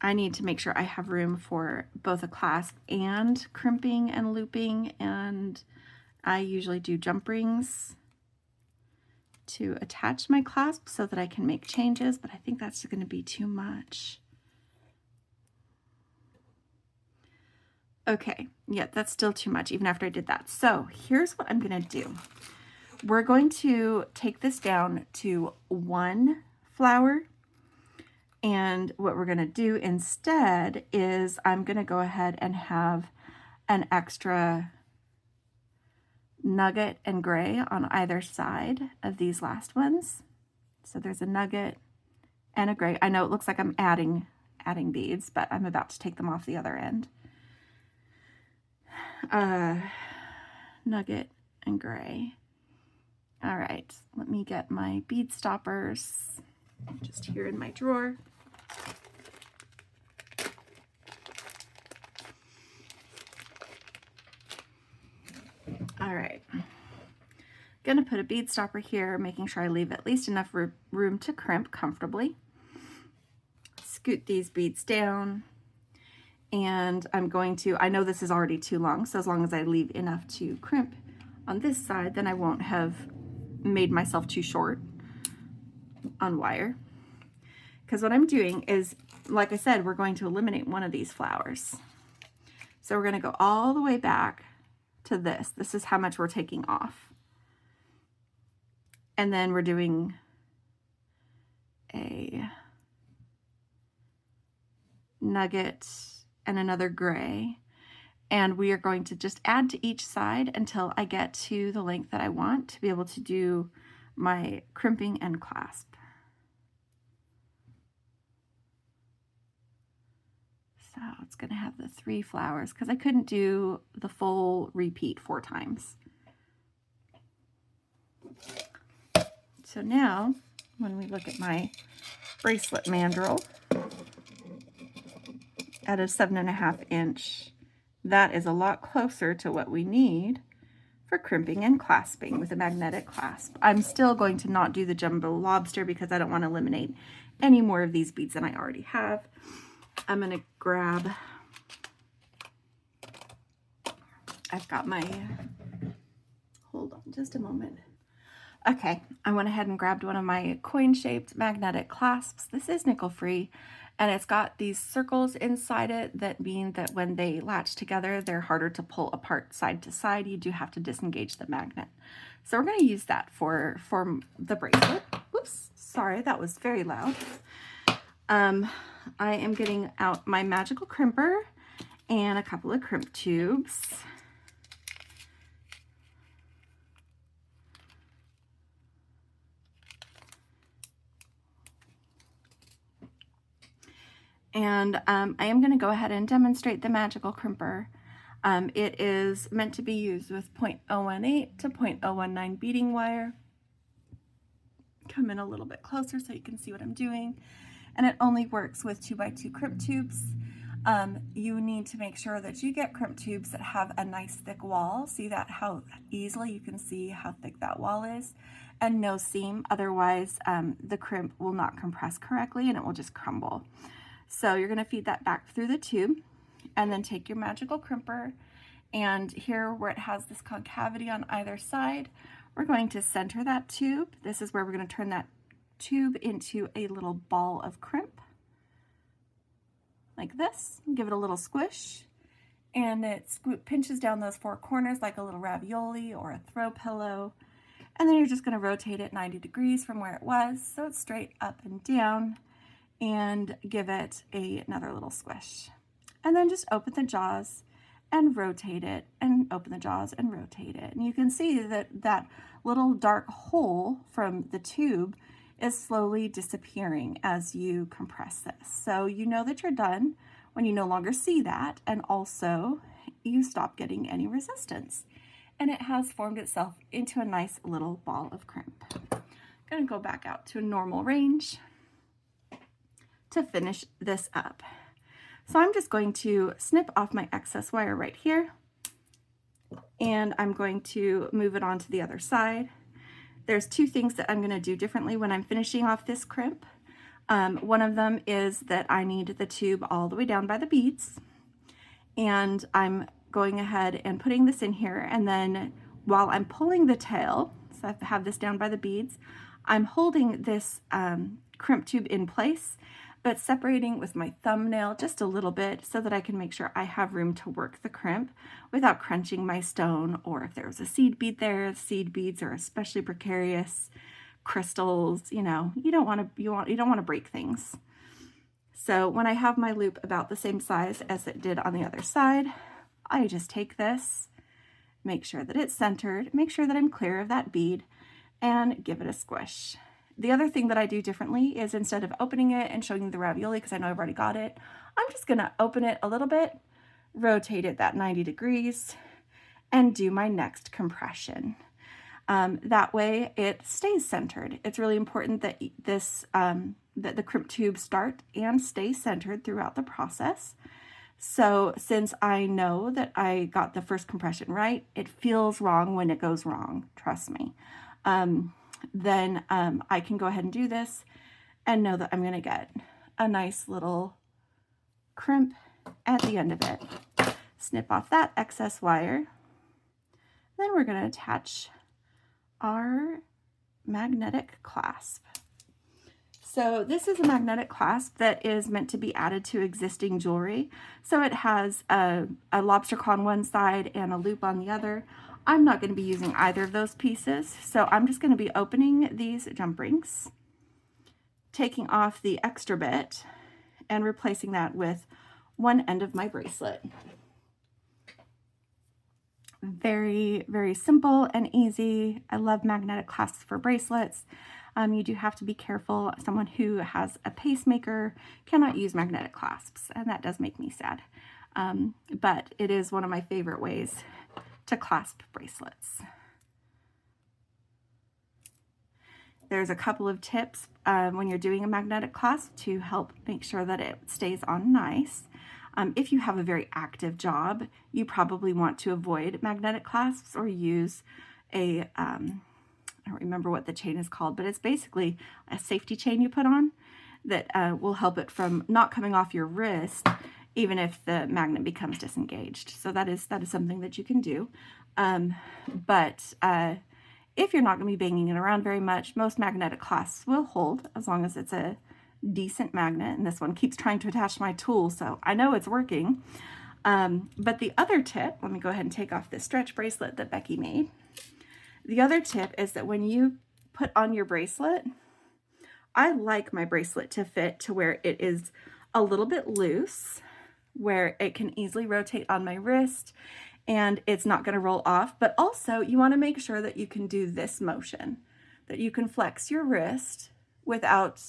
I need to make sure I have room for both a clasp and crimping and looping, and I usually do jump rings to attach my clasp so that I can make changes, but I think that's going to be too much. Okay, yeah, that's still too much even after I did that. So here's what I'm going to do. We're going to take this down to 1 flower, and what we're going to do instead is I'm going to go ahead and have an extra nugget and gray on either side of these last ones. So there's a nugget and a gray. I know it looks like I'm adding beads, but I'm about to take them off the other end. Nugget and gray. All right, let me get my bead stoppers just here in my drawer. All right, gonna put a bead stopper here, making sure I leave at least enough room to crimp comfortably. Scoot these beads down, and I'm going to, I know this is already too long, so as long as I leave enough to crimp, on this side, then I won't have made myself too short on wire. Because what I'm doing is, like I said, we're going to eliminate one of these flowers. So we're going to go all the way back to this. This is how much we're taking off. And then we're doing a nugget and another gray. And we are going to just add to each side until I get to the length that I want to be able to do my crimping and clasp. So it's going to have the 3 flowers because I couldn't do the full repeat 4 times. So now when we look at my bracelet mandrel at a 7.5 inch, that is a lot closer to what we need for crimping and clasping with a magnetic clasp. I'm still going to not do the jumbo lobster because I don't want to eliminate any more of these beads than I already have. I'm going to grab, I've got my, hold on just a moment. Okay, I went ahead and grabbed one of my coin-shaped magnetic clasps. This is nickel-free, and it's got these circles inside it that mean that when they latch together, they're harder to pull apart side to side. You do have to disengage the magnet. So we're going to use that for the bracelet. Whoops, sorry, that was very loud. I am getting out my magical crimper and a couple of crimp tubes. And I am going to go ahead and demonstrate the magical crimper. It is meant to be used with 0.018 to 0.019 beading wire. Come in a little bit closer so you can see what I'm doing. And it only works with 2x2 crimp tubes. You need to make sure that you get crimp tubes that have a nice thick wall. See that how easily you can see how thick that wall is, and no seam. Otherwise, the crimp will not compress correctly and it will just crumble. So you're going to feed that back through the tube and then take your magical crimper, and here where it has this concavity on either side, we're going to center that tube. This is where we're going to turn that tube into a little ball of crimp like this. Give it a little squish, and it pinches down those 4 corners like a little ravioli or a throw pillow, and then you're just going to rotate it 90 degrees from where it was so it's straight up and down, and give it another little squish, and then just open the jaws and rotate it, and open the jaws and rotate it. And you can see that that little dark hole from the tube is slowly disappearing as you compress this. So you know that you're done when you no longer see that, and also you stop getting any resistance. And it has formed itself into a nice little ball of crimp. I'm going to go back out to a normal range to finish this up. So I'm just going to snip off my excess wire right here, and I'm going to move it on to the other side. There's 2 things that I'm going to do differently when I'm finishing off this crimp. One of them is that I need the tube all the way down by the beads, and I'm going ahead and putting this in here, and then while I'm pulling the tail, so I have this down by the beads, I'm holding this crimp tube in place, but separating with my thumbnail just a little bit so that I can make sure I have room to work the crimp without crunching my stone, or if there was a seed bead there. Seed beads are especially precarious. Crystals, you know, you don't want to break things. So when I have my loop about the same size as it did on the other side, I just take this, make sure that it's centered, make sure that I'm clear of that bead, and give it a squish. The other thing that I do differently is, instead of opening it and showing you the ravioli because I know I've already got it, I'm just going to open it a little bit, rotate it that 90 degrees, and do my next compression. That way it stays centered. It's really important that that the crimp tubes start and stay centered throughout the process. So since I know that I got the first compression right, it feels wrong when it goes wrong, trust me. Then I can go ahead and do this and know that I'm going to get a nice little crimp at the end of it. Snip off that excess wire, Then we're going to attach our magnetic clasp. So this is a magnetic clasp that is meant to be added to existing jewelry. So it has a lobster claw on one side and a loop on the other. I'm not going to be using either of those pieces, so I'm just going to be opening these jump rings, taking off the extra bit, and replacing that with one end of my bracelet. Very, very simple and easy. I love magnetic clasps for bracelets. You do have to be careful. Someone who has a pacemaker cannot use magnetic clasps, and that does make me sad. But it is one of my favorite ways to clasp bracelets. There's a couple of tips when you're doing a magnetic clasp to help make sure that it stays on nice. If you have a very active job, you probably want to avoid magnetic clasps or use a, I don't remember what the chain is called, but it's basically a safety chain you put on that will help it from not coming off your wrist even if the magnet becomes disengaged. So that is something that you can do. But if you're not going to be banging it around very much, most magnetic clasps will hold as long as it's a decent magnet. And this one keeps trying to attach to my tool, so I know it's working. But the other tip, let me go ahead and take off this stretch bracelet that Beki made. The other tip is that when you put on your bracelet, I like my bracelet to fit to where it is a little bit loose, where it can easily rotate on my wrist and it's not going to roll off. But also you want to make sure that you can do this motion, that you can flex your wrist without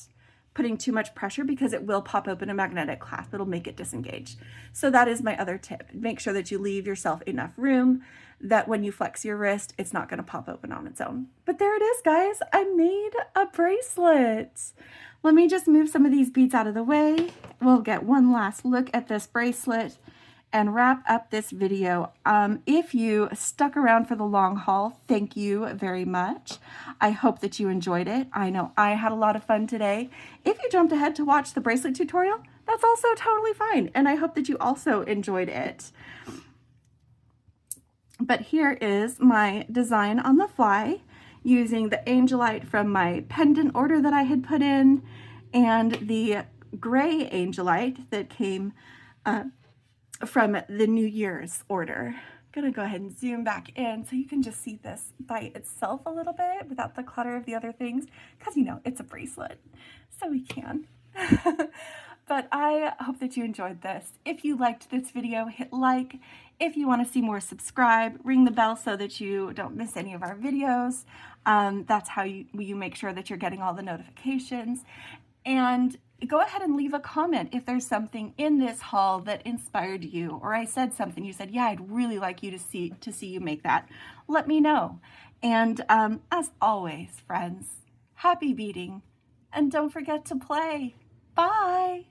putting too much pressure, because it will pop open a magnetic clasp. It'll make it disengage. So that is my other tip. Make sure that you leave yourself enough room that when you flex your wrist, it's not going to pop open on its own. But there it is, guys. I made a bracelet. Let me just move some of these beads out of the way. We'll get one last look at this bracelet and wrap up this video. If you stuck around for the long haul, thank you very much. I hope that you enjoyed it. I know I had a lot of fun today. If you jumped ahead to watch the bracelet tutorial, that's also totally fine. And I hope that you also enjoyed it. But here is my design on the fly using the Angelite from my pendant order that I had put in and the gray Angelite that came from the New Year's order. I'm gonna go ahead and zoom back in so you can just see this by itself a little bit without the clutter of the other things, because you know it's a bracelet, so we can. But I hope that you enjoyed this. If you liked this video, hit like. If you want to see more, subscribe, ring the bell so that you don't miss any of our videos. That's how you make sure that you're getting all the notifications. And go ahead and leave a comment if there's something in this haul that inspired you, or I said something, you said, yeah, I'd really like you to see you make that. Let me know. And as always, friends, happy beading, and don't forget to play. Bye.